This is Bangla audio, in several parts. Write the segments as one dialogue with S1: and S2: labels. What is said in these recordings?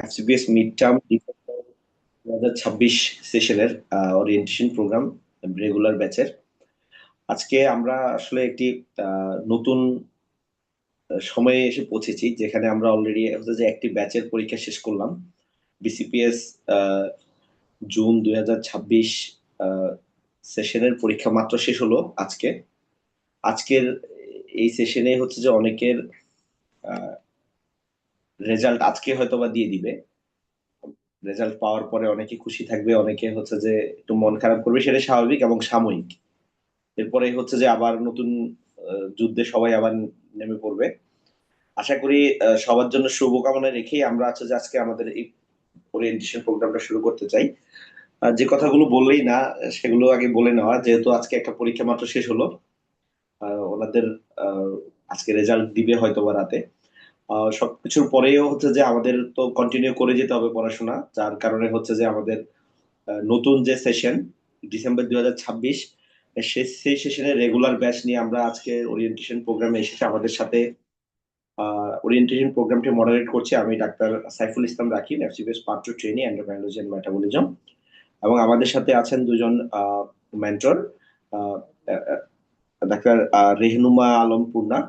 S1: এফসিপিএস মিড টার্ম 2026 সেশনের ওরিয়েন্টেশন প্রোগ্রাম রেগুলার ব্যাচের। আজকে আমরা আসলে একটি নতুন সময়ে এসে পৌঁছেছি, যেখানে আমরা অলরেডি হচ্ছে যে একটি ব্যাচের পরীক্ষা শেষ করলাম। বিসিপিএস জুন 2026 সেশনের পরীক্ষা মাত্র শেষ হলো আজকে। আজকের এই সেশনে হচ্ছে যে অনেকের রেজাল্ট আজকে হয়তো বা দিয়ে দিবে। রেজাল্ট পাওয়ার পরে অনেকে খুশি থাকবে, অনেকে হচ্ছে যে একটু মন খারাপ করবে, সেটা স্বাভাবিক এবং সাময়িক। এরপরে হচ্ছে যে আবার নতুন যুদ্ধে সবাই আবার নেমে পড়বে। আশা করি সবার জন্য শুভকামনা রেখেই আমরা আছে যে আজকে আমাদের এই ওরিয়েন্টেশন প্রোগ্রামটা শুরু করতে চাই। যে কথাগুলো বললেই না, সেগুলো আগে বলে নেওয়া, যেহেতু আজকে একটা পরীক্ষা মাত্র শেষ হলো। ওনাদের আহ, আজকে রেজাল্ট দিবে হয়তো বা রাতে। সবকিছুর পরেও হচ্ছে যে আমাদের তো কন্টিনিউ করে যেতে হবে পড়াশোনা, যার কারণে হচ্ছে যে আমাদের নতুন যে সেশন ডিসেম্বর 2026, সেই সেশনের রেগুলার ব্যাচ নিয়ে আমরা আজকে ওরিয়েন্টেশন প্রোগ্রামে এসেছি। আমাদের সাথে ওরিয়েন্টেশন প্রোগ্রামটি মডারেট করছি আমি, doctor Saiful Islam Rakib, FCPS part two trainee endocrinology and metabolism. এবং আমাদের সাথে আছেন দুজন mentor, doctor Rehnuma Alam Purna,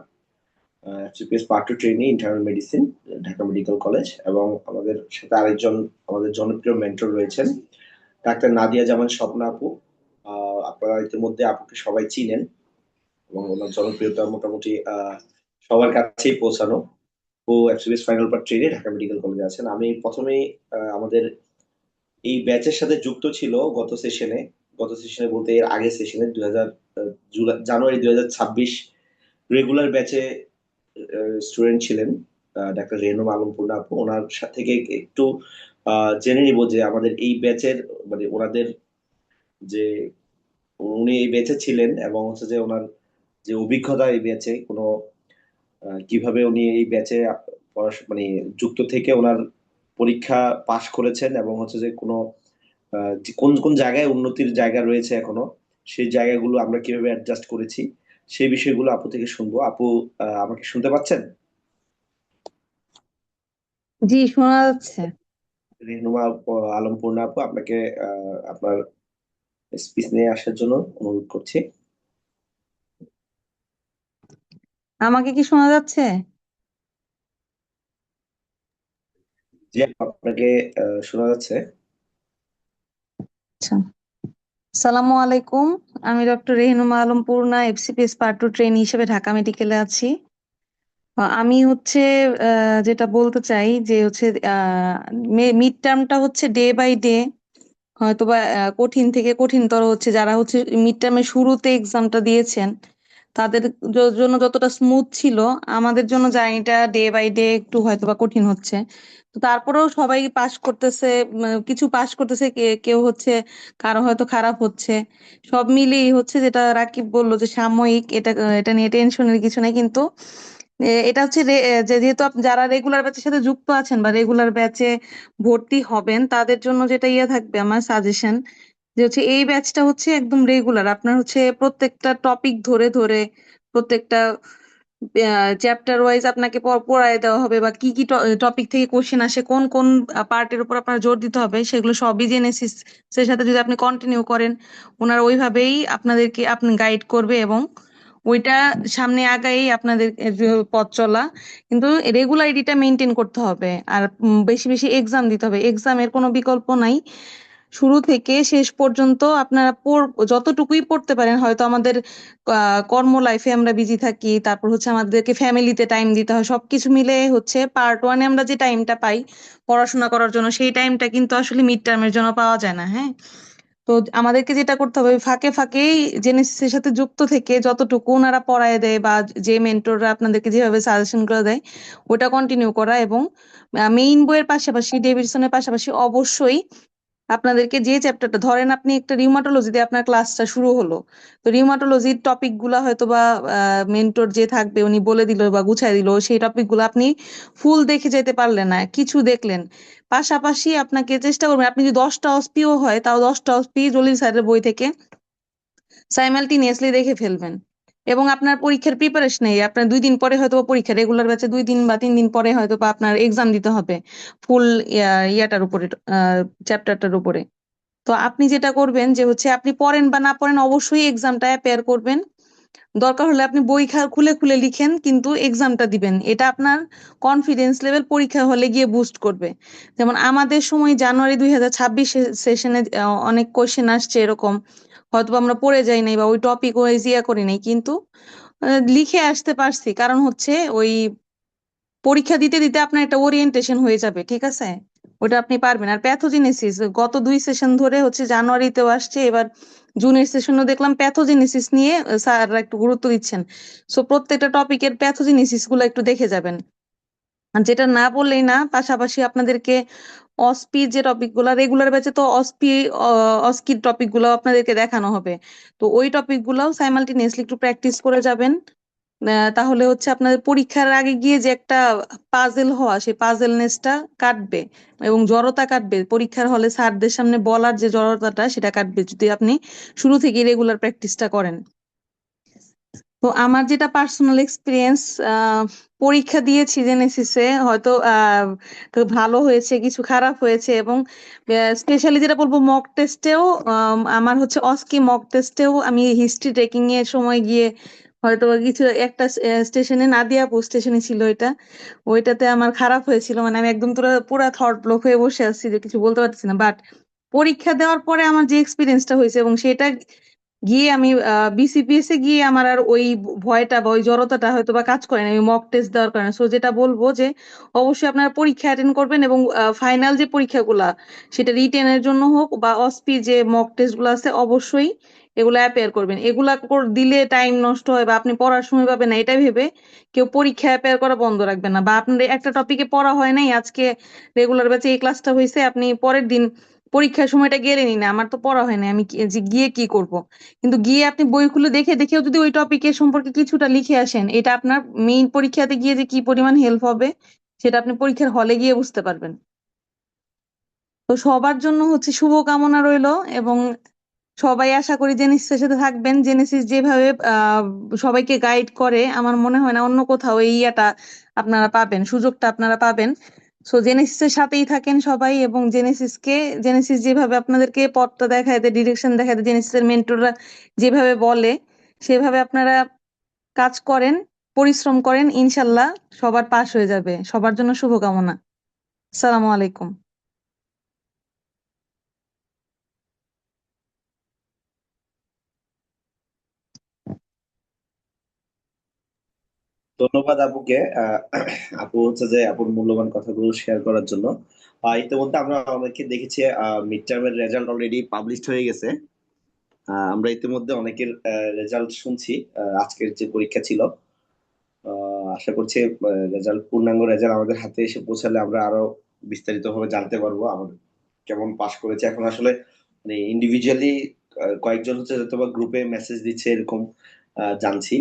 S1: FCPS part two trainee internal medicine, Dhaka medical college. এবং আমাদের সাথে আরেকজন আমাদের জনপ্রিয় মেন্টর রয়েছেন, ডাক্তার নাদিয়া জামান স্বপ্না আপু। আপনারা ইতিমধ্যে আপুকে সবাই চিনেন এবং ওনার জনপ্রিয়তা মোটামুটি সবার কাছেই পৌঁছানো। ও এফসিবিএস ফাইনাল পার্ট ট্রেনে ঢাকা মেডিকেল কলেজে আছেন। আমি প্রথমেই আমাদের এই ব্যাচের সাথে যুক্ত ছিল গত সেশনে বলতে এর আগের সেশনে 2000 জানুয়ারি 2026 রেগুলার ব্যাচে স্টুডেন্ট ছিলেন ডাক্তার রেহনুম আলমপূর্ণা আপু। ওনার থেকে একটু জেনে নিব যে আমাদের এই ব্যাচের মানে ওনাদের যে উনি এই ব্যাচে ছিলেন এবং হচ্ছে যে ওনার যে অভিজ্ঞতা এই ব্যাচে কোনো কিভাবে উনি এই ব্যাচে মানে যুক্ত থেকে ওনার পরীক্ষা পাশ করেছেন এবং হচ্ছে যে কোনো যে কোন কোন জায়গায় উন্নতির জায়গা রয়েছে এখনো, সেই জায়গাগুলো আমরা কিভাবে অ্যাডজাস্ট করেছি, সেই বিষয়গুলো আপু থেকে শুনবো। আপু আমাকে শুনতে পাচ্ছেন?
S2: জি, শোনা যাচ্ছে।
S1: রেহনুমা আলমপূর্ণা আপু, আপনাকে আপনার স্পিচ নিয়ে আসার জন্য অনুরোধ করছি।
S2: আমাকে কি শোনা যাচ্ছে?
S1: জি আপু, আপনাকে শোনা যাচ্ছে।
S2: আচ্ছা। সালামু আলাইকুম। আমি doctor Rehnuma Alam Purna, FCPS part two trainee হিসেবে ঢাকা মেডিকেলে আছি। আমি হচ্ছে যেটা বলতে চাই যে হচ্ছে মিড টার্মটা হচ্ছে ডে বাই ডে হয়তোবা কঠিন থেকে কঠিনতর হচ্ছে। যারা হচ্ছে মিড টার্মের শুরুতে এক্সামটা দিয়েছেন তাদের জন্য যতটা স্মুথ ছিল, আমাদের জন্য জার্নিটা ডে বাই ডে একটু হয়তোবা কঠিন হচ্ছে। তো তারপরেও সবাই পাস করতেছে, কিছু পাস করতেছে, কেউ হচ্ছে কারো হয়তো খারাপ হচ্ছে। সব মিলিয়ে হচ্ছে যেটা রাকিব বললো যে সাময়িক, এটা এটা নিয়ে টেনশনের কিছু নাই। কিন্তু এটা হচ্ছে যেহেতু যারা রেগুলার ব্যাচের সাথে যুক্ত আছেন বা রেগুলার ব্যাচে ভর্তি হবেন, তাদের জন্য যেটা ইয়ে থাকবে আমার সাজেশন, যে হচ্ছে এই ব্যাচটা হচ্ছে একদম রেগুলার। আপনার হচ্ছে প্রত্যেকটা টপিক ধরে ধরে প্রত্যেকটা চ্যাপ্টার ওয়াইজ আপনাকে পড়ায় দেওয়া হবে, বা কি কি টপিক থেকে কোশ্চেন আসে, কোন কোন পার্টের উপর আপনার জোর দিতে হবে, সেগুলো সবই জেনেসিস এর সাথে যদি আপনি কন্টিনিউ করেন, ওনারা ওইভাবেই আপনাদেরকে আপনি গাইড করবে এবং ওইটা সামনে আগাই আপনাদের পথ চলা। কিন্তু রেগুলারিটিটা মেনটেন করতে হবে। আর বেশি বেশি এক্সাম দিতে হবে, এক্সামের কোনো বিকল্প নাই। শুরু থেকে শেষ পর্যন্ত আপনারা যতটুকুই পড়তে পারেন। হয়তো আমাদের কর্ম লাইফে আমরা বিজি থাকি, তারপর হচ্ছে আমাদেরকে ফ্যামিলিতে টাইম দিতে হয়, সবকিছু মিলে হচ্ছে পার্ট ওয়ানে আমরা যে টাইমটা পাই পড়াশোনা করার জন্য, সেই টাইমটা কিন্তু আসলে মিড টার্মের জন্য পাওয়া যায় না। হ্যাঁ, তো আমাদেরকে যেটা করতে হবে, ফাঁকে ফাঁকেই জেনেসিসের সাথে যুক্ত থেকে যতটুকু ওনারা পড়ায় দেয় বা যে মেন্টররা আপনাদেরকে যেভাবে সাজেশন করে দেয় ওটা কন্টিনিউ করা। এবং মেইন বইয়ের পাশাপাশি, ডেভিডসনের পাশাপাশি অবশ্যই আপনাদেরকে যে চ্যাপ্টারটা, ধরেন আপনি একটা রিউমাটোলজিতে আপনার ক্লাসটা শুরু হলো, তো রিউমাটোলজির টপিক গুলা হয়তো বা মেন্টর যে থাকবে উনি বলে দিল বা গুছাই দিল, সেই টপিক গুলো আপনি ফুল দেখে যেতে পারলেন না, কিছু দেখলেন। পাশাপাশি আপনাকে চেষ্টা করবেন, আপনি যদি 10টা অস্পিও হয় তাও 10টা অস্পি জলিল স্যারের বই থেকে সাইমালটেনিয়াসলি দেখে ফেলবেন। এবং আপনার পরীক্ষার প্রিপারেশন নেই, আপনার 2 দিন পরে হয়তো বা পরীক্ষা, রেগুলার ব্যাচে 2 দিন বা 3 দিন পরে হয়তো বা আপনার এক্সাম দিতে হবে ফুল ইয়াটার উপরে, চ্যাপ্টারটার উপরে। তো আপনি যেটা করবেন যে হচ্ছে আপনি পড়েন বা না পড়েন অবশ্যই এক্সামটা অ্যাপিয়ার করবেন। দরকার হলে আপনি বই খুলে খুলে লিখেন, কিন্তু এক্সামটা দিবেন, এটা আপনার কনফিডেন্স লেভেল পরীক্ষা হলে গিয়ে বুস্ট করবে। যেমন আমাদের সময় জানুয়ারি 2026 সেশনে অনেক কোয়েশ্চেন আসছে এরকম, হয়তো বা আমরা পড়ে যাই নাই বা ওই টপিক ওয়াইজ ইয়া করি নাই, কিন্তু লিখে আসতে পারছি, কারণ হচ্ছে ওই পরীক্ষা দিতে দিতে আপনার একটা ওরিয়েন্টেশন হয়ে যাবে, ঠিক আছে? ওটা আপনি পারবেন। আর প্যাথোজেনেসিস গত 2 সেশন ধরে হচ্ছে, জানুয়ারিতেও আসছে, এবার জুনের সেশনও দেখলাম প্যাথোজেনেসিস নিয়ে স্যাররা একটু গুরুত্ব দিচ্ছেন। সো প্রত্যেকটা টপিকের প্যাথোজেনেসিস গুলো একটু দেখে যাবেন। আর যেটা না বললেই না, পাশাপাশি আপনাদেরকে অসপি যে টপিক গুলা রেগুলার ব্যাচে, তো অসপি অস্কির টপিক গুলো আপনাদেরকে দেখানো হবে। তো ওই টপিক গুলাও সাইমালটেনিয়াসলি একটু প্র্যাকটিস করে যাবেন। তাহলে হচ্ছে আপনাদের পরীক্ষার আগে গিয়ে যে একটা পাজেল হওয়া, সেই পাজেলনেসটা কাটবে এবং জড়তা কাটবে। পরীক্ষার হলে স্যারদের সামনে বলার যে জড়তাটা, সেটা কাটবে যদি আপনি শুরু থেকে রেগুলার প্র্যাকটিসটা করেন। তো আমার যেটা পার্সোনাল এক্সপিরিয়েন্স, পরীক্ষা দিয়েছি জেনেসিসে, হয়তো তো ভালো হয়েছে, কিছু খারাপ হয়েছে, এবং স্পেশালি যেটা বলবো মক টেস্টেও, আমার হচ্ছে অস্কি মক টেস্টেও আমি হিস্ট্রি ট্রেকিং এর সময় গিয়ে হয়তো বা কিছু একটা স্টেশনে, নাদিয়াপুর স্টেশনে ছিল এটা, ওইটাতে আমার খারাপ হয়েছিল, মানে আমি একদম পুরো পুরা থট ব্লক হয়ে বসে আছি যে কিছু বলতে পারছি না। বাট পরীক্ষা দেওয়ার পরে আমার যে এক্সপিরিয়েন্সটা হয়েছে, এবং সেটা গিয়ে আমি বিসিপিএস এ গিয়ে আমার আর ওই ভয়টা বা ওই জড়তাটা হয়তো বা কাজ করে না, আমি মক টেস্ট দেওয়ার কারণে। সো যেটা বলবো যে অবশ্যই আপনারা পরীক্ষা অ্যাটেন্ড করবেন, এবং ফাইনাল যে পরীক্ষাগুলা, সেটা রিটেনের জন্য হোক বা অসপি যে মক টেস্ট গুলো আছে, অবশ্যই এগুলো অ্যাপিয়ার করবেন। এগুলা দিলে টাইম নষ্ট হয় বা আপনি পড়ার সময় পাবেন না, এটা ভেবে কেউ পরীক্ষা অ্যাপিয়ার করা বন্ধ রাখবেন না। বা আপনার একটা টপিকে পড়া হয় নাই, আজকে রেগুলার ব্যাচে এই ক্লাসটা হয়েছে, আপনি পরের দিন পরীক্ষার সময়টা গেলেনই না, আমার তো পড়া হয় না, আমি যে গিয়ে কি করব। কিন্তু গিয়ে আপনি বই খুলে দেখে দেখেও যদি ওই টপিকের সম্পর্কে কিছুটা লিখে আসেন, এটা আপনার মেইন পরীক্ষাতে গিয়ে যে কি পরিমাণ হেল্প হবে, সেটা আপনি পরীক্ষার হলে গিয়ে বুঝতে পারবেন। তো সবার জন্য হচ্ছে শুভকামনা রইলো, এবং সবাই আশা করি জেনেসিসের সাথে থাকবেন। জেনেসিস যেভাবে সবাইকে গাইড করে, আমার মনে হয় না অন্য কোথাও এই ইয়াটা আপনারা পাবেন, সুযোগটা আপনারা পাবেন। সো জেনেসিসের সাথেই থাকেন সবাই, এবং জেনেসিস যেভাবে আপনাদেরকে পথটা দেখায় দেয়, ডিরেকশন দেখায় দেয়, জেনেসিসের মেন্টররা যেভাবে বলে, সেভাবে আপনারা কাজ করেন, পরিশ্রম করেন, ইনশাল্লাহ সবার পাস হয়ে যাবে। সবার জন্য শুভকামনা। আসসালামু আলাইকুম।
S1: ধন্যবাদ আপুকে। আপু হচ্ছে যে আপুর মূল্যবান কথাগুলো শেয়ার করার জন্য। ইতিমধ্যে আমরা অনেকে দেখেছি মিড টার্মের রেজাল্ট অলরেডি পাবলিশড হয়ে গেছে। আমরা ইতিমধ্যে অনেকের রেজাল্ট শুনছি। আজকের যে পরীক্ষা ছিল, আশা করছি রেজাল্ট, পূর্ণাঙ্গ রেজাল্ট আমাদের হাতে এসে পৌঁছালে আমরা আরো বিস্তারিত ভাবে জানতে পারবো আমাদের কেমন পাশ করেছে। এখন আসলে মানে ইন্ডিভিজুয়ালি কয়েকজন হচ্ছে হয়তো বা গ্রুপে মেসেজ দিচ্ছে এরকম জানছি।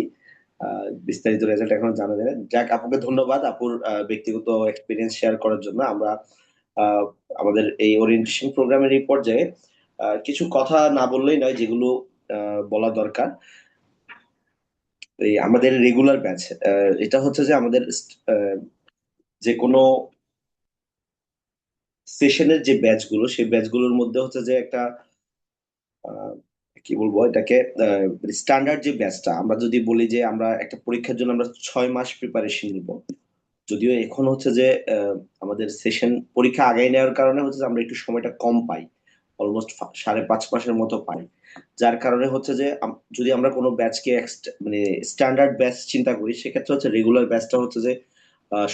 S1: বিস্তারিত রেজাল্ট এখনো জানা যায় না। যাক, আপুকে ধন্যবাদ আপুর ব্যক্তিগত এক্সপিরিয়েন্স শেয়ার করার জন্য। আমরা আহ, আমাদের এই ওরিয়েন্টেশন প্রোগ্রামের এই পর্যায়ে কিছু কথা না বললেই নয়, যেগুলো বলা দরকার। এই আমাদের রেগুলার ব্যাচ, এটা হচ্ছে যে আমাদের আহ, যে কোনো সেশনের যে ব্যাচগুলো, সেই ব্যাচগুলোর মধ্যে হচ্ছে যে একটা আহ, কি বলবো এটাকে, স্ট্যান্ডার্ড যে ব্যাচটা, আমরা যদি বলি যে আমরা একটা পরীক্ষার জন্য আমরা 6 মাস প্রিপারেশন নিব, যদিও এখন হচ্ছে যে আমাদের সেশন পরীক্ষা আগাই নেওয়ার কারণে হচ্ছে যে আমরা একটু সময়টা কম পাই, অলমোস্ট 5.5 মাসের মতো পাই। যার কারণে হচ্ছে যে যদি আমরা কোনো ব্যাচকে মানে স্ট্যান্ডার্ড ব্যাচ চিন্তা করি, সেক্ষেত্রে হচ্ছে রেগুলার ব্যাচটা হচ্ছে যে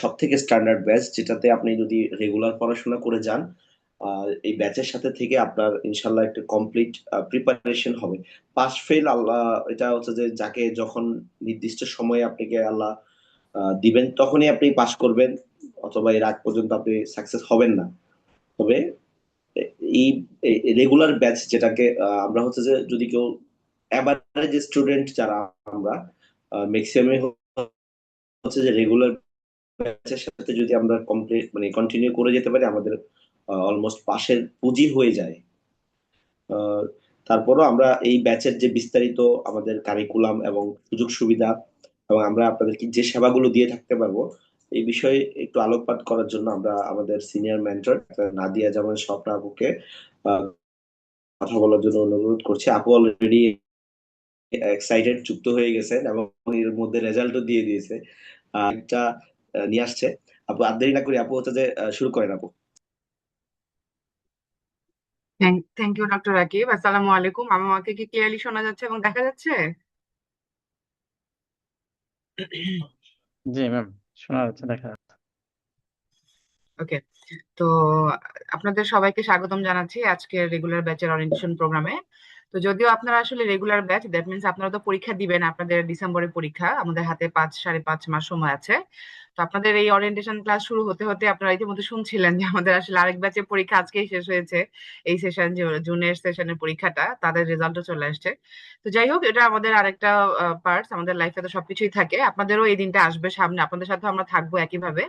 S1: সব থেকে স্ট্যান্ডার্ড ব্যাচ, যেটাতে আপনি যদি রেগুলার পড়াশোনা করে যান, এই ব্যাচের সাথে থেকে আপনার ইনশাল্লাহ একটা কমপ্লিট প্রিপারেশন হবে। পাস ফেল আল্লাহ, এটা হচ্ছে যে যাকে যখন নির্দিষ্ট সময়ে আপনাকে আল্লাহ দিবেন, তখনই আপনি পাস করবেন, অথবা এর আগ পর্যন্ত আপনি সাকসেস হবেন না। তবে এই রেগুলার ব্যাচ যেটাকে আমরা হচ্ছে যে, যদি কেউ অ্যাভারেজ স্টুডেন্ট যারা আমরা, ম্যাক্সিমামই হচ্ছে যে রেগুলার ব্যাচের সাথে যদি আমরা কমপ্লিট মানে কন্টিনিউ করে যেতে পারি, আমাদের অলমোস্ট পাশের পুঁজি হয়ে যায়। আহ, তারপরও আমরা এই ব্যাচের যে বিস্তারিত আমাদের কারিকুলাম এবং সুযোগ সুবিধা এবং আমরা আপনাদেরকে যে সেবাগুলো দিয়ে থাকতে পারবো এই বিষয়ে একটু আলোকপাত করার জন্য আমরা আমাদের সিনিয়র মেন্টর নাদিয়া জামান স্বপ্না আপুকে আহ, কথা বলার জন্য অনুরোধ করছি। আপু অলরেডি এক্সাইটেড, যুক্ত হয়ে গেছেন এবং এর মধ্যে রেজাল্টও দিয়ে দিয়েছে। এটা নিয়ে আসছে। আপু আর দেরি না করি, আপু হচ্ছে যে শুরু করেন আপু।
S3: Thank you doctor Rakib. আসসালামু আলাইকুম। আমাকে কি ক্লিয়ারলি শোনা যাচ্ছে এবং দেখা যাচ্ছে?
S4: জি ম্যাম, শোনা যাচ্ছে, দেখা যাচ্ছে।
S3: ওকে। তো আপনাদের সবাইকে স্বাগতম জানাচ্ছি আজকের রেগুলার ব্যাচের অরিয়েন্টেশন প্রোগ্রামে। তো যদিও আপনারা আসলে রেগুলার ব্যাচ, দ্যাট মিনস আপনারা তো পরীক্ষা দিবেন, আপনাদের ডিসেম্বরে পরীক্ষা, আমাদের হাতে 5 সাড়ে 5 মাস সময় আছে। তো আপনাদের এই অরিয়েন্টেশন ক্লাস শুরু হতে হতে আপনারা ইতিমধ্যে শুনছিলেন যে আমাদের আসলে আরেক ব্যাচের পরীক্ষা আজকেই শেষ হয়েছে। এই সেশন, জুনের সেশনের পরীক্ষাটা, তাদের রেজাল্টও চলে আসছে। তো যাই হোক, এটা আমাদের আরেকটা পার্টস, আমাদের লাইফে তো সবকিছুই থাকে, আপনাদেরও এই দিনটা আসবে সামনে, আপনাদের সাথে আমরা থাকবো একইভাবে।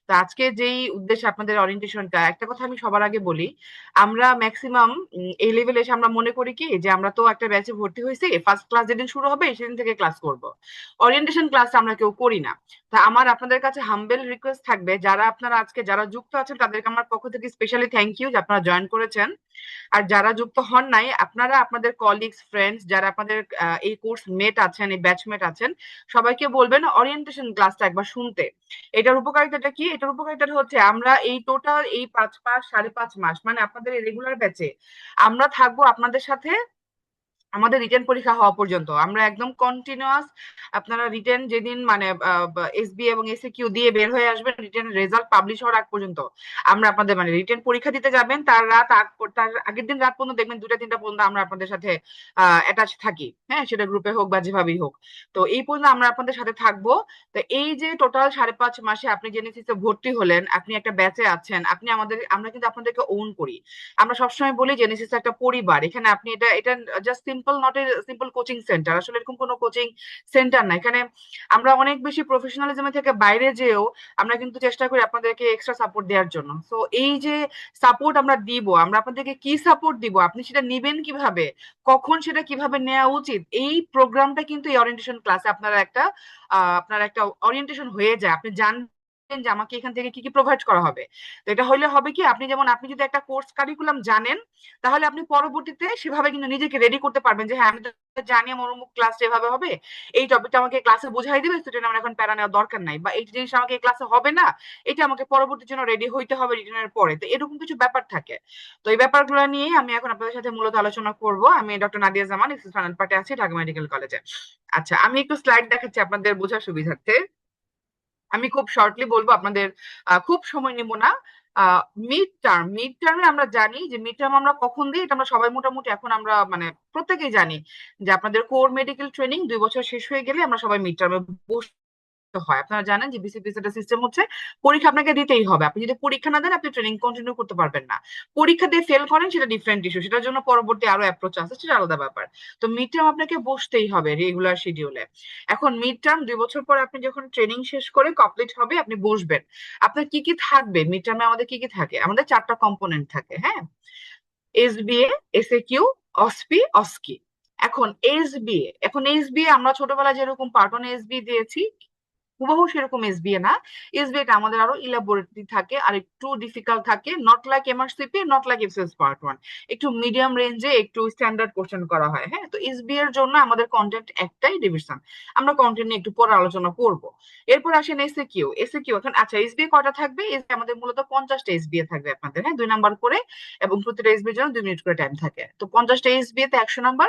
S3: তো আজকে যেই উদ্দেশ্যে আপনাদের অরিয়েন্টেশনটা, একটা কথা আমি সবার আগে বলি, আমরা ম্যাক্সিমাম এই লেভেলে এসে আমরা মনে করি কি যে আমরা তো একটা ব্যাচে ভর্তি হয়েছি, ফার্স্ট ক্লাস যেদিন শুরু হবে সেদিন থেকে ক্লাস করব। অরিয়েন্টেশন ক্লাস আমরা কেউ করি না। তা আমার আপনাদের কাছে হাম্বেল রিকোয়েস্ট থাকবে, যারা আপনারা আজকে যারা যুক্ত আছেন তাদেরকে আমার পক্ষ থেকে স্পেশালি থ্যাংক ইউ যে আপনারা জয়েন করেছেন। আর যারা যুক্ত হন নাই, আপনারা আপনাদের কলিগস, ফ্রেন্ডস, যারা আপনাদের এই কোর্স মেট আছেন, এই ব্যাচমেট আছেন, সবাইকে বলবেন অরিয়েন্টেশন ক্লাসটা একবার শুনতে। এটার উপকারিতাটা কি? এটার উপকারিতাটা হচ্ছে আমরা এই টোটাল এই 5 মাস, সাড়ে 5 মাস, মানে আপনাদের এই রেগুলার ব্যাচে আমরা থাকবো আপনাদের সাথে আমাদের রিটেন পরীক্ষা হওয়া পর্যন্ত। আমরা একদম কন্টিনিউয়াস, আপনারা রিটেন যেদিন মানে এসবি এবং এসএ কিউ দিয়ে বের হয়ে আসবেন, রিটেন রেজাল্ট পাবলিশ হওয়ার আগ পর্যন্ত আমরা আপনাদের মানে রিটেন পরীক্ষা দিতে যাবেন তার আগের দিন রাত পর্যন্ত দেখবেন 2টা 3টা পর্যন্ত আমরা আপনাদের সাথে অ্যাটাচ থাকি, হ্যাঁ, সেটা গ্রুপে হোক বা যেভাবেই হোক। তো এই পর্যন্ত আমরা আপনাদের সাথে থাকবো। তো এই যে টোটাল সাড়ে 5 মাসে আপনি জেনেসিসে ভর্তি হলেন, আপনি একটা ব্যাচে আছেন, আমরা কিন্তু আপনাদেরকে ওন করি। আমরা সবসময় বলি জেনেসিস একটা পরিবার। এখানে আপনি এটা এটা just simple, not a simple coaching centre, আসলে এরকম কোনো কোচিং সেন্টার না এখানে। আমরা অনেক বেশি প্রফেশনালিজম থেকে বাইরে যেও আমরা কিন্তু চেষ্টা করি আপনাদেরকে এক্সট্রা সাপোর্ট দেওয়ার জন্য। সো এই যে সাপোর্ট আমরা দিব, আমরা আপনাদেরকে কি সাপোর্ট দিব, আপনি সেটা নিবেন কিভাবে, কখন সেটা কিভাবে নেওয়া উচিত, এই প্রোগ্রামটা কিন্তু এই অরিয়েন্টেশন ক্লাসে আপনার একটা অরিয়েন্টেশন হয়ে যায়। আপনি জানবেন যে আমাকে এখান থেকে কি কি প্রোভাইড করা হবে। তো এটা হলে হবে কি, আপনি যদি একটা কোর্স কারিকুলাম জানেন, তাহলে আপনি পরবর্তীতে সেভাবে কিন্তু নিজেকে রেডি করতে পারবেন যে হ্যাঁ আমি তো জানি আমার অমুক ক্লাস এভাবে হবে, এই টপিকটা আমাকে ক্লাসে বুঝাই দিবে, স্টুডেন্ট আমার এখন প্যারা নেওয়ার দরকার নাই, বা এই জিনিস আমাকে ক্লাসে হবে না, এটা আমাকে পরবর্তীর জন্য রেডি হইতে হবে রিটেনের পরে। তো এরকম কিছু ব্যাপার থাকে। তো এই ব্যাপারগুলো নিয়ে আমি এখন আপনাদের সাথে মূলত আলোচনা করব। আমি ডক্টর নাদিয়া জামান, ফাইনাল পার্টে আছি ঢাকা মেডিকেল কলেজে। আচ্ছা, আমি একটু স্লাইড দেখাচ্ছি আপনাদের বোঝার সুবিধার্থে। আমি খুব শর্টলি বলবো, আপনাদের খুব সময় নিব না। মিড টার্মে আমরা জানি যে মিড টার্ম আমরা কখন দিই, এটা আমরা সবাই মোটামুটি এখন আমরা মানে প্রত্যেকেই জানি যে আপনাদের কোর মেডিকেল ট্রেনিং 2 বছর শেষ হয়ে গেলে আমরা সবাই মিড টার্মে হয়। আপনারা জানেন যে বিসিপিএস এর সিস্টেম হচ্ছে পরীক্ষা আপনাকে দিতেই হবে। আপনি যদি পরীক্ষা না দেন আপনি ট্রেনিং কন্টিনিউ করতে পারবেন না। পরীক্ষা দিয়ে ফেল করেন সেটা ডিফারেন্ট ইস্যু, সেটার জন্য পরবর্তী আরো অ্যাপ্রোচ আছে, সেটা আলাদা ব্যাপার। তো মিড টার্ম আপনাকে বসতেই হবে রেগুলার শিডিউলে। এখন মিড টার্ম 2 বছর পর আপনি যখন ট্রেনিং শেষ করে কমপ্লিট হবে আপনি বসবেন, আপনার কি কি থাকবে মিড টার্মে, আমাদের কি কি থাকে, আমাদের 4টা কম্পোনেন্ট থাকে, হ্যাঁ। SBA, SAQ, OSPE, OSCE. এখন এসবিএ আমরা ছোটবেলায় যেরকম পার্ট 1 এসবি দিয়েছি হুবহু সেরকম এসবিএ না। এসবিএ টা আমাদের আরো ইলাবোরেটরি থাকে আর একটু ডিফিকাল্ট থাকে, not like MRCP, not like FCS part 1, একটু মিডিয়াম রেঞ্জে একটু স্ট্যান্ডার্ড কোশ্চেন করা হয়, হ্যাঁ। তো এসবিএ এর জন্য আমাদের কন্টেন্ট একটাই ডিভিশন, আমরা কন্টেন্ট নিয়ে একটু পরে আলোচনা করব। এরপর আসেন এসএকিউ। এখন আচ্ছা, এসবিএ কয়টা থাকবে? আমাদের মূলত 50টা এসবিএ থাকবে আপনাদের, হ্যাঁ, 2 নাম্বার করে, এবং প্রতিটা এসবিএ এর জন্য 2 মিনিট করে টাইম থাকে। তো 50টা এসবিএ তে 100 নাম্বার।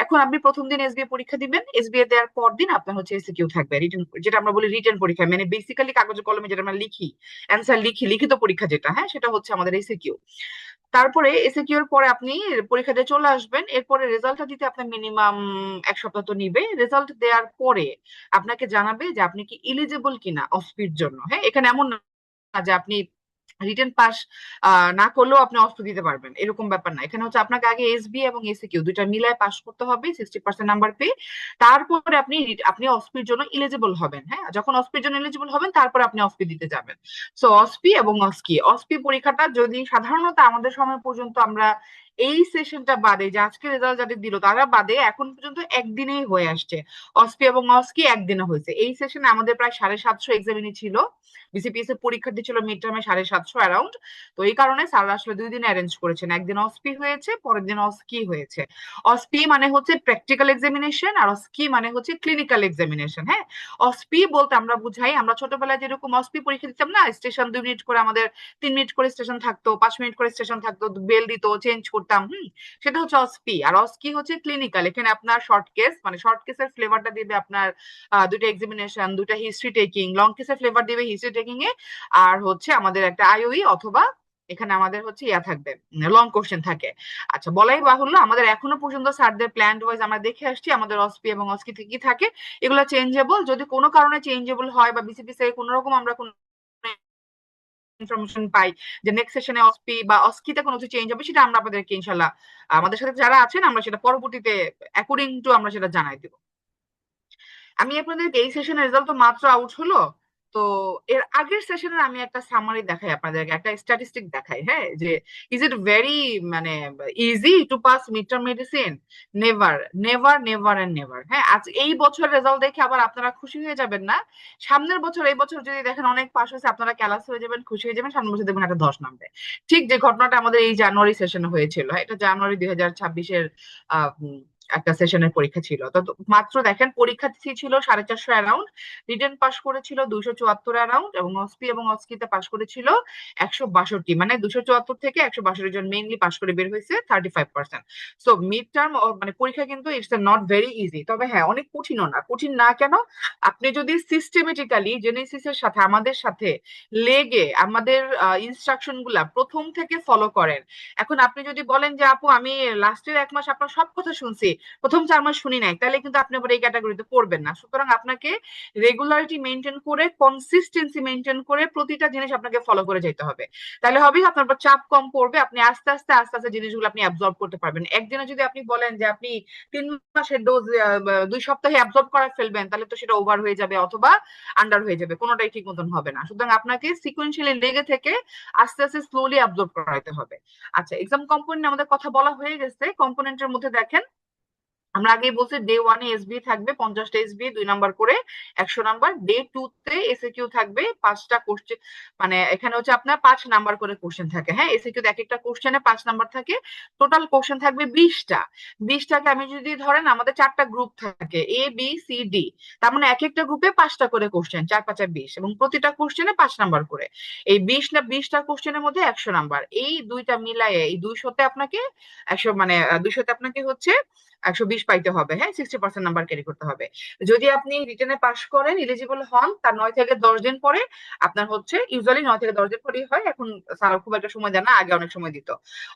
S3: এখন আপনি প্রথম দিন এসবিএ পরীক্ষা দিবেন, এসবিএ দেওয়ার পর দিন আপনার হচ্ছে এসিকিউ থাকবে, রিটেন, যেটা আমরা বলি রিটেন পরীক্ষা, মানে বেসিক্যালি কাগজে কলমে যেটা আমরা লিখি, অ্যান্সার লিখি, লিখিত পরীক্ষা যেটা, হ্যাঁ, সেটা হচ্ছে আমাদের এসিকিউ। তারপরে এসিকিউ এর পরে আপনি পরীক্ষা দিয়ে চলে আসবেন, এরপরে রেজাল্টটা দিতে আপনার মিনিমাম 1 সপ্তাহ তো নিবে। রেজাল্ট দেওয়ার পরে আপনাকে জানাবে যে আপনি কি ইলিজিবল কিনা অসপির জন্য, হ্যাঁ। এখানে এমন না যে আপনি রিটেন পাস না করলেও আপনি অস্ত্র দিতে পারবেন, এরকম ব্যাপার না। এখানে হচ্ছে আপনাকে আগে এসবি এবং এসিকিউ দুইটা মিলায় পাস করতে হবে 60% নাম্বার পেয়ে। তারপরে আপনি অস্পির জন্য ইলিজিবল হবেন, হ্যাঁ। যখন অস্পির জন্য ইলিজিবল হবেন তারপরে আপনি অস্পি দিতে যাবেন। সো অস্পি এবং অস্কি, অস্পি পরীক্ষাটা যদি সাধারণত আমাদের সময় পর্যন্ত আমরা এই সেশনটা বাদে যে আজকে রেজাল্ট যাদের দিল তারা বাদে এখন পর্যন্ত একদিনেই হয়ে আসছে। অসপি এবং অস্কি একদিনে হয়েছে। এই সেশনে আমাদের প্রায় 750 এক্সামিনি ছিল, বিসিপিএস এর পরীক্ষার্থী ছিল মিড টার্মে 750 অ্যারাউন্ড। তো এই কারণে স্যাররা আসলে 2 দিন অ্যারেঞ্জ করেছেন, একদিন অসপি হয়েছে, পরের দিন অস্কি হয়েছে। অসপি মানে হচ্ছে প্র্যাকটিক্যাল এক্সামিনেশন আর অস্কি মানে হচ্ছে ক্লিনিক্যাল এক্সামিনেশন। হ্যাঁ, অসপি বলতে আমরা বুঝাই, আমরা ছোটবেলায় যেরকম অসপি পরীক্ষা দিতাম না, স্টেশন 2 মিনিট করে আমাদের 3 মিনিট করে স্টেশন থাকতো, 5 মিনিট করে স্টেশন থাকতো, বেল দিত, চেঞ্জ করতাম, সেটা হচ্ছে অসপি। আর অস্কি হচ্ছে ক্লিনিক্যাল, এখানে আপনার শর্ট কেস, মানে শর্ট কেসের ফ্লেভারটা দিবে আপনার দুইটা এক্সামিনেশন, দুইটা হিস্ট্রি টেকিং, লং কেসের ফ্লেভার দিবে হিস্ট্রি টেকিং এ, আর হচ্ছে আমাদের একটা আইওই অথবা এখানে আমাদের হচ্ছে ইয়া থাকবে, লং কোশ্চেন থাকে। আচ্ছা, বলাই বাহুল্য আমাদের এখনো পর্যন্ত স্যারদের প্ল্যান ওয়াইজ আমরা দেখে আসছি আমাদের অসপি এবং অস্কি কি থাকে, এগুলো চেঞ্জেবল। যদি কোনো কারণে চেঞ্জেবল হয় বা বিসিপিসি কোনো রকম আমরা কোনো ইনফরমেশন পাই যে নেক্সট সেশনে অসপি বা অস্কিতে কোনো কিছু চেঞ্জ হবে, সেটা আমরা আপনাদেরকে ইনশাল্লাহ আমাদের সাথে যারা আছেন আমরা সেটা পরবর্তীতে অ্যাকর্ডিং টু আমরা সেটা জানাই দিব। আমি আপনাদেরকে এই সেশনের রেজাল্ট তো মাত্র আউট হলো, তো এর আগের সেশনের আমি একটা সামারি দেখাই আপনাদেরকে, একটা স্ট্যাটিস্টিক দেখাই। হ্যাঁ, যে ইজ ইট ভেরি মানে easy to pass mid term medicine? Never, never, never end never. হ্যাঁ, আজ এই বছর রেজাল্ট দেখে আবার আপনারা খুশি হয়ে যাবেন না, সামনের বছর এই বছর যদি দেখেন অনেক পাস হয়েছে আপনারা ক্যালাস হয়ে যাবেন, খুশি হয়ে যাবেন, সামনের বছর দেখবেন একটা 10 নামবে। ঠিক যে ঘটনাটা আমাদের এই জানুয়ারি সেশনে হয়েছিল, হ্যাঁ, এটা জানুয়ারি 2026-এর একটা সেশনের পরীক্ষা ছিল। তো মাত্র দেখেন পরীক্ষার্থী ছিল 450 অ্যারাউন্ড, রিটেন পাস করেছিল 274 অ্যারাউন্ড, এবং অসপি এবং অস্কিতে পাস করেছিল 162, মানে 274 থেকে 162 জন মেইনলি পাস করে বের হয়েছে 35%। সো মিড টার্ম মানে পরীক্ষা কিন্তু ইটস নট ভেরি ইজি, তবে হ্যাঁ অনেক কঠিনও না। কঠিন না কেন? আপনি যদি সিস্টেমেটিক্যালি জেনেসিসের সাথে আমাদের সাথে লেগে আমাদের ইনস্ট্রাকশন গুলা প্রথম থেকে ফলো করেন। এখন আপনি যদি বলেন যে আপু আমি লাস্টের 1 মাস আপনার সব কথা শুনছি, প্রথম 4 মাস শুনি নাই, তাহলে কিন্তু আপনি আবার এই ক্যাটাগরিতে পড়বেন না। সুতরাং আপনাকে রেগুলারিটি মেনটেন করে, কনসিস্টেন্সি মেনটেন করে প্রতিটা জিনিস আপনাকে ফলো করে যেতে হবে। তাহলে হবে আপনার উপর চাপ কম পড়বে, আপনি আস্তে আস্তে আস্তে আস্তে জিনিসগুলো আপনি অ্যাবজর্ব করতে পারবেন। একদিনে যদি আপনি বলেন যে আপনি 3 মাসের ডোজ 2 সপ্তাহে অ্যাবজর্ব করে ফেলবেন, তাহলে তো সেটা ওভার হয়ে যাবে অথবা আন্ডার হয়ে যাবে, কোনোটাই ঠিক মতন হবে না। সুতরাং আপনাকে সিকোয়েন্সিয়ালি লেগে থেকে আস্তে আস্তে স্লোলি অ্যাবজর্ব করাইতে হবে। আচ্ছা, এক্সাম কম্পোনেন্ট আমাদের কথা বলা হয়ে গেছে। কম্পোনেন্টের মধ্যে দেখেন আমরা আগেই বলছি ডে 1-এ এসবি থাকবে 50টা এসবি 2 নাম্বার করে 100 নাম্বার। ডে 2-তে এসএকিউ থাকবে 5টা কোশ্চেন, মানে এখানে হচ্ছে আপনার 5 নাম্বার করে কোশ্চেন থাকে। হ্যাঁ, এসএকিউ এক একটা কোশ্চেনে 5 নাম্বার থাকে, টোটাল কোশ্চেন থাকবে 20টা। 20টাকে আমি যদি ধরেন আমাদের 4টা গ্রুপ থাকে, এ বি সি ডি, তার মানে এক একটা গ্রুপে 5টা করে কোশ্চেন, 4 5 20, এবং প্রতিটা কোশ্চেনে 5 নাম্বার করে। এই 20টা কোশ্চেনের মধ্যে 100 নাম্বার, এই দুইটা মিলায়ে এই 200তে আপনাকে 100 মানে 200তে আপনাকে হচ্ছে 120 পাইতে হবে। হ্যাঁ, 60% নাম্বার ক্যারি করতে হবে। যদি আপনি রিটেনে পাস করেন, এলিজিবল হন, তার 9 থেকে 10 দিন পরে আপনার হচ্ছে ইউজুয়ালি 9 থেকে 10 দিন পরেই হয়, এখন স্যার খুব একটা সময় দেন না, আগে অনেক সময় দিত।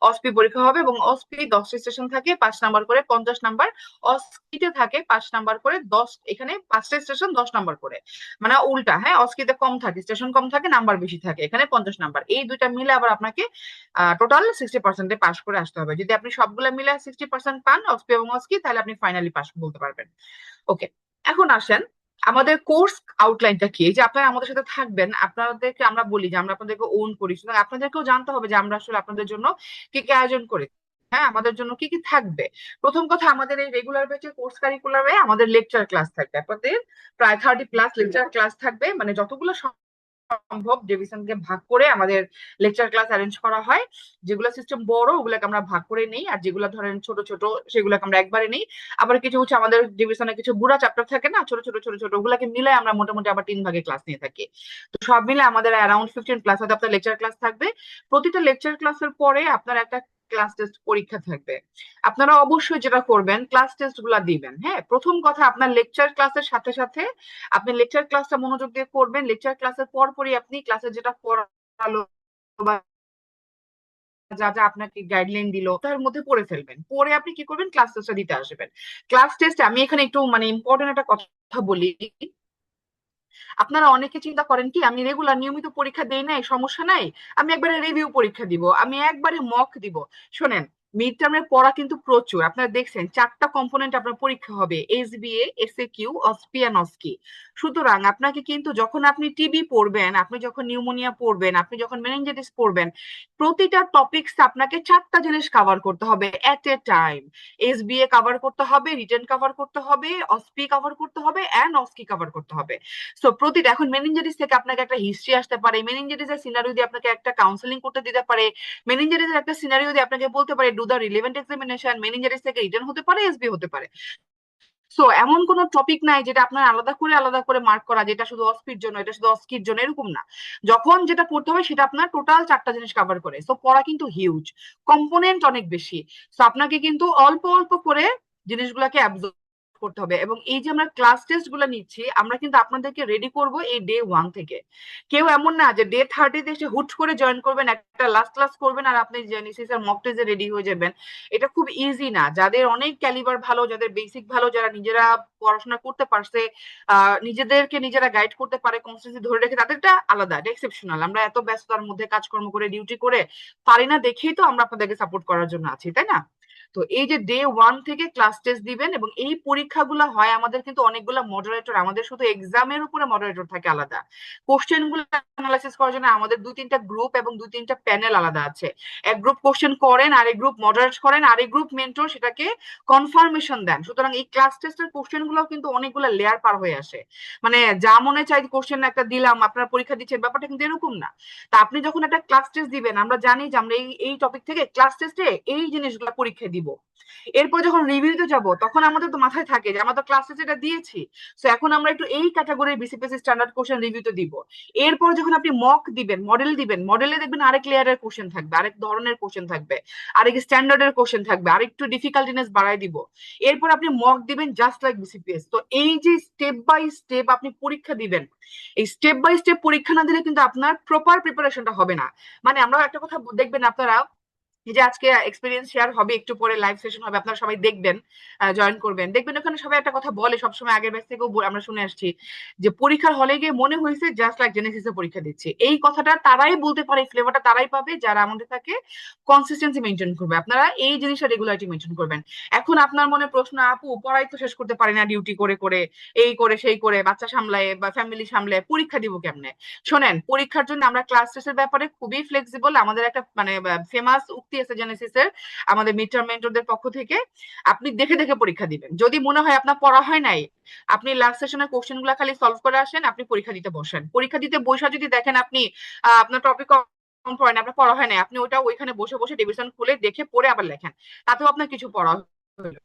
S3: অসপি পরীক্ষা হবে এবং অসপি 10 স্টেশন থাকে, 5 নাম্বার করে 50 নাম্বার। অসকিতে থাকে 5 নাম্বার করে 10, এখানে 5টা স্টেশন 10 নাম্বার করে, মানে উল্টা। হ্যাঁ, অসকিতে কম থাকে, স্টেশন কম থাকে, নাম্বার বেশি থাকে, এখানে 50 নাম্বার। এই দুইটা মিলে আবার আপনাকে টোটাল 60% পাস করে আসতে হবে। যদি আপনি সবগুলা মিলে 60% পান অসপি এবং অস্কি, তাহলে আপনি ফাইনালি পাস বলতে পারবেন। ওকে, এখন আসেন আমাদের কোর্স আউটলাইনটা কি। এই যে আপনারা আমাদের সাথে থাকবেন, আপনাদেরকে আমরা বলি যে আমরা আপনাদেরকে ওন করি, সুতরাং আপনাদেরকেও জানতে হবে যে আমরা আসলে আপনাদের জন্য কি কি আয়োজন করি। হ্যাঁ, আমাদের জন্য কি কি থাকবে। প্রথম কথা, আমাদের এই রেগুলার ব্যাচে কোর্স কারিকুলামে আমাদের লেকচার ক্লাস থাকবে, আপনাদের প্রায় 30+ লেকচার ক্লাস থাকবে, মানে যতগুলো সম্ভব ডিভিশনকে ভাগ করে আমাদের লেকচার ক্লাস অ্যারেঞ্জ করা হয়। যেগুলো সিস্টেম বড় ওগুলোকে আমরা ভাগ করে নেই, আর যেগুলো ধরেন ছোট ছোট সেগুলোকে আমরা একবারে নেই। আবার কিছু হচ্ছে আমাদের ডিভিশনে কিছু বুড়া চ্যাপ্টার থাকে না, ছোট ছোট ছোট ছোট, ওগুলোকে মিলে আমরা মোটামুটি আবার 3 ভাগে ক্লাস নিয়ে থাকি। তো সব মিলে আমাদের অ্যারাউন্ড 15+ হয়তো আপনার লেকচার ক্লাস থাকবে। প্রতিটা লেকচার ক্লাসের পরে আপনার একটা ক্লাস টেস্ট পরীক্ষা থাকবে। আপনারা অবশ্যই যেটা করবেন, ক্লাস টেস্ট গুলা দিবেন। হ্যাঁ, প্রথম কথা, আপনার লেকচার ক্লাসের সাথে সাথে আপনি লেকচার ক্লাসটা মনোযোগ দিয়ে করবেন। লেকচার ক্লাসের পরপরই আপনি ক্লাসে যেটা পড়ালো বা যা যা আপনাকে গাইডলাইন দিল তার মধ্যে পড়ে ফেলবেন, পরে আপনি কি করবেন, ক্লাস টেস্টটা দিতে আসবেন। ক্লাস টেস্টে আমি এখানে একটু মানে ইম্পর্টেন্ট একটা কথা বলি। আপনারা অনেকে চিন্তা করেন কি আমি রেগুলার নিয়মিত পরীক্ষা দেই নাই, সমস্যা নাই, আমি একবারে রিভিউ পরীক্ষা দিব, আমি একবারে মক দিব। শোনেন, মিড টার্মের পড়া কিন্তু প্রচুর। আপনারা দেখছেন 4টা কম্পোনেন্ট আপনার পরীক্ষা হবে, এসবিএ, এসএকিউ, অসপি এন্ড অস্কি। সুতরাং আপনাকে কিন্তু যখন আপনি টিবি পড়বেন, আপনি যখন নিউমোনিয়া পড়বেন, আপনি যখন মেনিনজাইটিস পড়বেন, প্রতিটা টপিকস আপনাকে 4টা জিনিস কভার করতে হবে এট এ টাইম। এসবিএ কভার করতে হবে, রিটেন কভার করতে হবে, অসপি কভার করতে হবে, এন্ড অস্কি কভার করতে হবে। সো প্রতিটা, এখন মেনিনজাইটিস থেকে আপনাকে একটা হিস্ট্রি আসতে পারে, মেনিনজাইটিসের সিনারিও দিয়ে আপনাকে একটা কাউন্সেলিং করতে দিতে পারে, মেনিনজাইটিসের একটা সিনারিও দিয়ে আপনাকে বলতে পারে do the relevant examination, meningitis থেকে রিটেন হতে পারে, এসবি হতে পারে। সো এমন কোন টপিক নাই যেটা আপনার আলাদা করে মার্ক করা, যেটা শুধু অস্পির জন্য, এটা শুধু অস্কির জন্য, এরকম না। যখন যেটা পড়তে হবে সেটা আপনার টোটাল 4টা জিনিস কভার করে। সো পড়া কিন্তু হিউজ, কম্পোনেন্ট অনেক বেশি। সো আপনাকে কিন্তু অল্প অল্প করে জিনিসগুলোকে অ্যাবজর্ব করতে হবে। এবং এই যে আমরা ক্লাস টেস্ট গুলো নিচ্ছি, আমরা কিন্তু আপনাদেরকে রেডি করব এই ডে 1 থেকে। কেউ এমন না যে ডে 30 এসে হুট করে জয়েন করবেন, একটা লাস্ট ক্লাস করবেন আর আপনি জেনেসিসের মক টেস্টে রেডি হয়ে যাবেন। এটা খুব ইজি না। যাদের অনেক ক্যালিবার ভালো, যাদের বেসিক ভালো, যারা নিজেরা পড়াশোনা করতে পারছে, নিজেদেরকে নিজেরা গাইড করতে পারে, কনসিস্টেন্সি ধরে রেখে, তাদেরটা আলাদা, এটা এক্সেপশনাল। আমরা এত ব্যস্ততার মধ্যে কাজকর্ম করে ডিউটি করে পারি না দেখেই তো আমরা আপনাদেরকে সাপোর্ট করার জন্য আছি, তাই না? তো এই যে ডে 1 থেকে ক্লাস টেস্ট দিবেন, এবং এই পরীক্ষাগুলো হয় আমাদের কিন্তু অনেকগুলো মডারেটর, আমাদের শুধু এক্সামের উপরে মডারেটর থাকে আলাদা। কোশ্চেন গুলো অ্যানালাইসিস করার জন্য আমাদের 2-3টা গ্রুপ এবং 2-3টা প্যানেল আলাদা আছে। এক গ্রুপ কোশ্চেন করেন, আরেক গ্রুপ মডারেট করেন, আরেক গ্রুপ মেন্টর সেটাকে কনফার্মেশন দেন। সুতরাং এই ক্লাস টেস্টের কোশ্চেন গুলো কিন্তু অনেকগুলো লেয়ার পার হয়ে আসে। মানে যা মনে চাই কোশ্চেন একটা দিলাম, আপনারা পরীক্ষা দিচ্ছেন, ব্যাপারটা কিন্তু এরকম না। তা আপনি যখন একটা ক্লাস টেস্ট দিবেন, আমরা জানি যে আমরা এই টপিক থেকে ক্লাস টেস্টে এই জিনিসগুলো পরীক্ষা দিব। এরপর যখন রিভিউতে যাব, তখন আমাদের তো মাথায় থাকে যে আমরা তো ক্লাস টেস্ট এটা দিয়েছি, সো এখন আমরা একটু এই ক্যাটাগরির বিসিপিএসসি স্ট্যান্ডার্ড কোশ্চেন রিভিউতে দিব। এরপর যখন আপনি মক দিবেন, মডেল দিবেন, মডেলে দেখবেন আরেক লেয়ারের কোশ্চেন থাকবে, আরেক ধরনের কোশ্চেন থাকবে, আরেক স্ট্যান্ডার্ডের কোশ্চেন থাকবে, আরেকটু ডিফিকাল্টিনেস বাড়ায় দিব। এরপর আপনি মক দিবেন জাস্ট লাইক বিসিপিএস। তো এই যে স্টেপ বাই স্টেপ আপনি পরীক্ষা দিবেন, এই স্টেপ বাই স্টেপ পরীক্ষা না দিলে কিন্তু আপনার প্রপার প্রিপারেশনটা হবে না। মানে আমরা একটা কথা দেখবেন, আপনারা এই যে আজকে এক্সপিরিয়েন্স শেয়ার হবে, একটু পরে লাইভ সেশন হবে, আপনারা সবাই দেখবেন, জয়েন করবেন, দেখবেন ওখানে সবাই একটা কথা বলে, সবসময় আগের ব্যাচ থেকেও আমরা শুনে আসছি, যে পরীক্ষার হলে গিয়ে মনে হয়েছে জাস্ট লাইক জেনেসিসে পরীক্ষা দিচ্ছে। এই কথাটা তারাই বলতে পারে, ফ্লেভারটা তারাই পাবে যারা আমাদের থাকে কনসিস্টেন্সি মেনটেন করবে। আপনারা এই জিনিসটা রেগুলারিটি মেনটেন করবেন। এখন আপনার মনে প্রশ্ন, আপু পড়াই তো শেষ করতে পারি না, ডিউটি করে করে, এই করে সেই করে, বাচ্চা সামলায় বা ফ্যামিলি সামলায়, পরীক্ষা দিব কেমনে? শোনেন, পরীক্ষার জন্য আমরা ক্লাস টেস্টের ব্যাপারে খুবই ফ্লেক্সিবল। আমাদের একটা মানে ফেমাস উক্তি আছে জেনেসিসের, আমাদের মিড টার্ম মেন্টরদের পক্ষ থেকে, আপনি দেখে দেখে পরীক্ষা দিবেন। যদি মনে হয় আপনার পড়া হয় নাই, আপনি লাস্ট সেশনের কোশ্চেন গুলা খালি সলভ করে আসেন, আপনি পরীক্ষা দিতে বসেন। পরীক্ষা দিতে বসে যদি দেখেন আপনি আপনার টপিক কম পড়েন, আপনার পড়া হয় নাই, আপনি ওইটা ওইখানে বসে বসে ডিভিশন খুলে দেখে পড়ে আবার লেখেন, তাতেও আপনার কিছু পড়া হলো।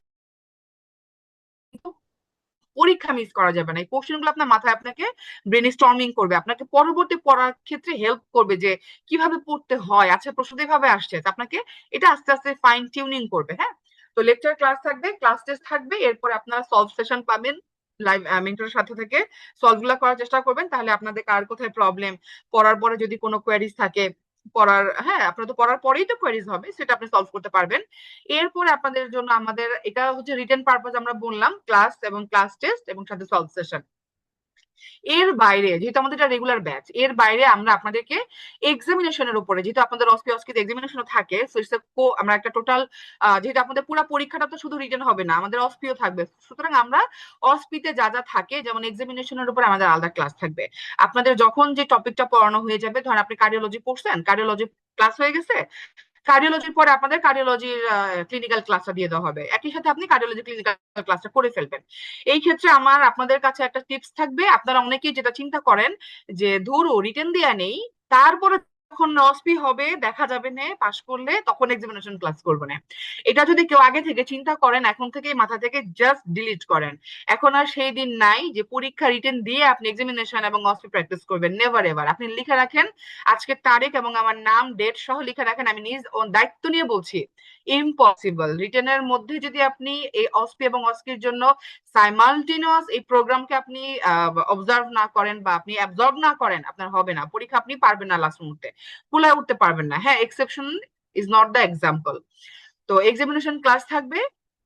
S3: পরীক্ষা মিস করা যাবে না। এই কোশ্চেন গুলো আপনার মাথায় আপনাকে ব্রেন স্টর্মিং করবে, আপনাকে পরবর্তী পড়ার ক্ষেত্রে হেল্প করবে যে কিভাবে পড়তে হয়। আচ্ছা, প্রশ্ন এভাবে আসছে, আপনাকে এটা আস্তে আস্তে ফাইন টিউনিং করবে। হ্যাঁ, তো লেকচার ক্লাস থাকবে, ক্লাস টেস্ট থাকবে, এরপর আপনারা সলভ সেশন পাবেন লাইভ মেন্টরের সাথে থেকে, সলভ গুলা করার চেষ্টা করবেন। তাহলে আপনাদের কার কোথায় প্রবলেম, পড়ার পরে যদি কোনো কোয়ারিজ থাকে, পড়ার, হ্যাঁ আপনার তো পড়ার পরেই তো কোয়ারিজ হবে, সেটা আপনি সলভ করতে পারবেন। এরপরে আপনাদের জন্য আমাদের এটা হচ্ছে রিটেন পারপাস, আমরা বললাম ক্লাস এবং ক্লাস টেস্ট এবং সাথে সলভ সেশন। এর বাইরে যেহেতু আমাদের এটা রেগুলার ব্যাচ, এর বাইরে আমরা আপনাদেরকে এক্সামিনেশনের উপরে, যেহেতু আপনাদের অস্কিতে এক্সামিনেশন থাকে, আমরা একটা টোটাল, যেহেতু আপনাদের পুরো পরীক্ষাটা তো শুধু রিটেন হবে না, আমাদের অস্পিও থাকবে। সুতরাং আমরা অস্পিতে যা যা থাকে, যেমন এক্সামিনেশনের উপর আমাদের আলাদা ক্লাস থাকবে। আপনাদের যখন যে টপিকটা পড়ানো হয়ে যাবে, ধরেন আপনি কার্ডিওলজি পড়ছেন, কার্ডিওলজি ক্লাস হয়ে গেছে, কার্ডিওলজির পরে আপনাদের কার্ডিওলজির ক্লিনিক্যাল ক্লাসটা দিয়ে দেওয়া হবে, একই সাথে আপনি কার্ডিওলজি ক্লিনিক্যাল ক্লাসটা করে ফেলবেন। এই ক্ষেত্রে আপনাদের কাছে একটা টিপস থাকবে। আপনারা অনেকেই যেটা চিন্তা করেন যে ধরো রিটেন দেয়া নেই, তারপরে যখন অসপি হবে দেখা যাবে না, পাশ করলে তখন এক্সামিনেশন ক্লাস করবো না, এটা যদি কেউ আগে থেকে চিন্তা করেন, এখন থেকে মাথা থেকে জাস্ট ডিলিট করেন। এখন আর সেই দিন নাই যে পরীক্ষা রিটেন দিয়ে আপনি এক্সামিনেশন এবং অসপি প্র্যাকটিস করবেন, নেভার এভার। আপনি লিখে রাখেন আজকের তারিখ এবং আমার নাম ডেট সহ লিখে রাখেন, আমি নিজ দায়িত্ব নিয়ে বলছি, ইম্পসিবল রিটেনের মধ্যে যদি আপনি এই অসপি এবং অস্কির জন্য সাইমালটেনিয়াস এই প্রোগ্রামকে আপনি অবজার্ভ না করেন বা আপনি অ্যাবজর্ব না করেন, আপনার হবে না পরীক্ষা, আপনি পারবেন না লাস্ট মুহূর্তে, কুলায় উঠতে পারবেন না। হ্যাঁ, exception is not the example. তো এক্সামিনেশন ক্লাস থাকবে,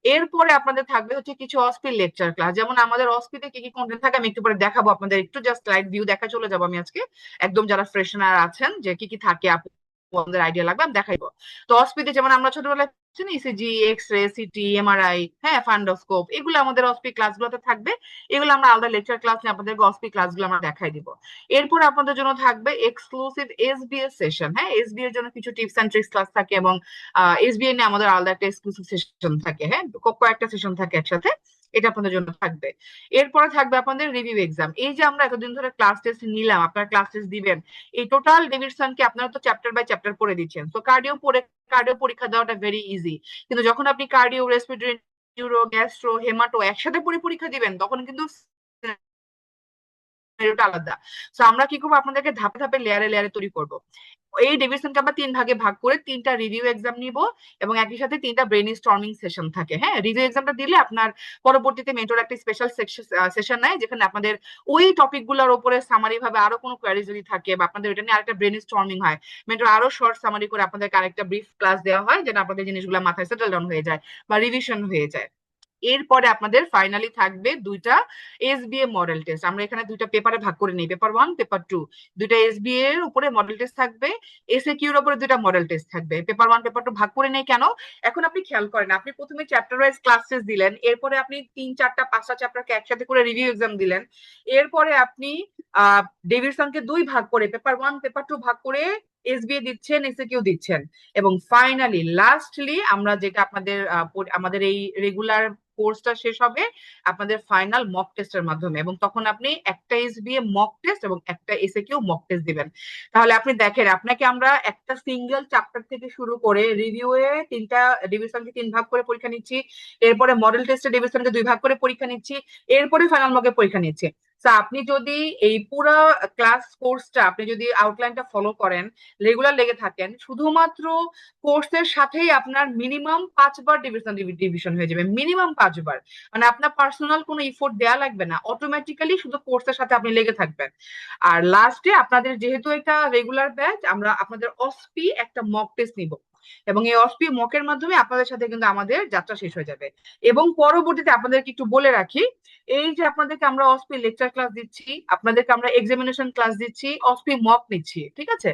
S3: এরপরে আপনাদের থাকবে হচ্ছে কিছু অস্পি লেকচার ক্লাস। যেমন আমাদের অস্পিতে কি কি কন্টেন্ট থাকে আমি একটু পরে দেখাবো আপনাদের, একটু জাস্ট লাইভ ভিউ দেখা চলে যাবো আমি আজকে, একদম যারা ফ্রেশনার আছেন যে কি কি থাকে আমাদের আইডিয়া লাগবে, আমি দেখাইবো। তো অসপিতে যেমন আমরা ছোটবেলায় ইসিজি, এক্স-রে, সিটি, এমআরআই, হ্যাঁ, ফান্ডোস্কোপ, এগুলো আমাদের অসপি ক্লাসগুলোতে থাকবে। এগুলো আমরা আলাদা লেকচার ক্লাস নিয়ে আপনাদেরকে অসপি ক্লাসগুলো আমরা দেখাই দিব। এরপর আপনাদের জন্য থাকবে এক্সক্লুসিভ এসবিএস সেশন। হ্যাঁ, এসবি এর জন্য কিছু টিপস এন্ড ট্রিক্স ক্লাস থাকে এবং এসবিএ নিয়ে আমাদের আলাদা একটা এক্সক্লুসিভ সেশন থাকে। হ্যাঁ, কয়েকটা সেশন থাকে একসাথে, এটা আপনাদের জন্য থাকবে। এরপরে থাকবে আপনাদের রিভিউ এক্সাম। এই যে আমরা এতদিন ধরে ক্লাস টেস্ট নিলাম, আপনারা ক্লাস টেস্ট দিবেন, এই টোটাল ডেভিডসনকে আপনারা তো চ্যাপ্টার বাই চ্যাপ্টার পড়ে দিচ্ছেন। তো কার্ডিও পরীক্ষা দেওয়াটা ভেরি ইজি, কিন্তু যখন আপনি কার্ডিও, রেসপিরেটরি, নিউরো, গ্যাস্ট্রো, হেমাটো একসাথে পরীক্ষা দিবেন, তখন কিন্তু এটা আলাদা। তো আমরা কি করবো, আপনাদেরকে ধাপে ধাপে লেয়ারে লেয়ারে তৈরি করব। এই ডেভিডসনকে আমরা 3 ভাগে ভাগ করে 3টা রিভিউ এক্সাম নিব এবং একই সাথে 3টা ব্রেন স্টর্মিং সেশন থাকে। হ্যাঁ, রিভিউ এক্সামটা দিলে আপনার পরবর্তীতে মেন্টর একটা স্পেশাল সেশন নেয়, যেখানে আপনাদের ওই টপিক গুলোর উপরে সামারি ভাবে আরো কোনো কোয়ারি যদি থাকে বা আপনাদের এটা নিয়ে আরেকটা ব্রেন স্টর্মিং হয়, মেন্টর আরো শর্ট সামারি করে আপনাদেরকে আরেকটা ব্রিফ ক্লাস দেওয়া হয়, যেন আপনাদের জিনিসগুলো মাথায় সেটেল ডাউন হয়ে যায় বা রিভিশন হয়ে যায়। এরপরে আপনাদের ফাইনালি থাকবে 2টা এসবিএ মডেল টেস্ট। আমরা এখানে 2টা পেপারে ভাগ করে নিই, পেপার 1, পেপার 2। 2টা এসবিএ এর উপরে মডেল টেস্ট থাকবে, এসএকিউ এর উপরে 2টা মডেল টেস্ট থাকবে। পেপার 1, পেপার 2 ভাগ করে নেই কেন? এখন আপনি খেয়াল করেন, আপনি প্রথমে চ্যাপ্টার ওয়াইজ ক্লাস টেস্ট দিলেন, এরপরে আপনি 3, 4টা, 5টা চ্যাপ্টারকে একসাথে করে রিভিউ এক্সাম দিলেন, এরপরে আপনি ডেভিডসনকে 2 ভাগ করে পেপার 1, পেপার 2 ভাগ করে এসবিএ দিচ্ছেন, এসএকিউ দিচ্ছেন, এবং ফাইনালি লাস্টলি আমরা যেটা আপনাদের আমাদের এই রেগুলার কোর্সটা শেষ হবে আপনাদের ফাইনাল মক টেস্টের মাধ্যমে, এবং তখন আপনি একটা এসবিএ মক টেস্ট এবং একটা এসএকিউ মক টেস্ট দিবেন। তাহলে আপনি দেখেন, আপনাকে আমরা একটা সিঙ্গেল চ্যাপ্টার থেকে শুরু করে রিভিউয়ে 3টা ডিভিশনকে 3 ভাগ করে পরীক্ষা নিচ্ছি, এরপরে মডেল টেস্টে ডিভিশনকে 2 ভাগ করে পরীক্ষা নিচ্ছি, এরপরে ফাইনাল মকে পরীক্ষা নিচ্ছি। আপনি যদি এই পুরো ক্লাস কোর্সটা আপনি যদি আউটলাইনটা ফলো করেন, রেগুলার লেগে থাকেন, শুধুমাত্র কোর্সের সাথেই আপনার মিনিমাম 5 বার ডিভিশন হয়ে যাবে, মিনিমাম 5 বার। মানে আপনার পার্সোনাল কোনো ইফোর্ট দেওয়া লাগবে না, অটোমেটিক্যালি শুধু কোর্সের সাথে আপনি লেগে থাকবেন। আর লাস্টে আপনাদের যেহেতু এটা রেগুলার ব্যাচ, আমরা আপনাদের অসপি একটা মক টেস্ট নিব এবং এই অসপি মকের মাধ্যমে আপনাদের সাথে কিন্তু আমাদের যাত্রা শেষ হয়ে যাবে। এবং পরবর্তীতে আপনাদেরকে একটু বলে রাখি, এই যে আপনাদেরকে আমরা অসপি লেকচার ক্লাস দিচ্ছি, আপনাদেরকে আমরা এক্সামিনেশন ক্লাস দিচ্ছি, অসপি মক নিচ্ছি, ঠিক আছে,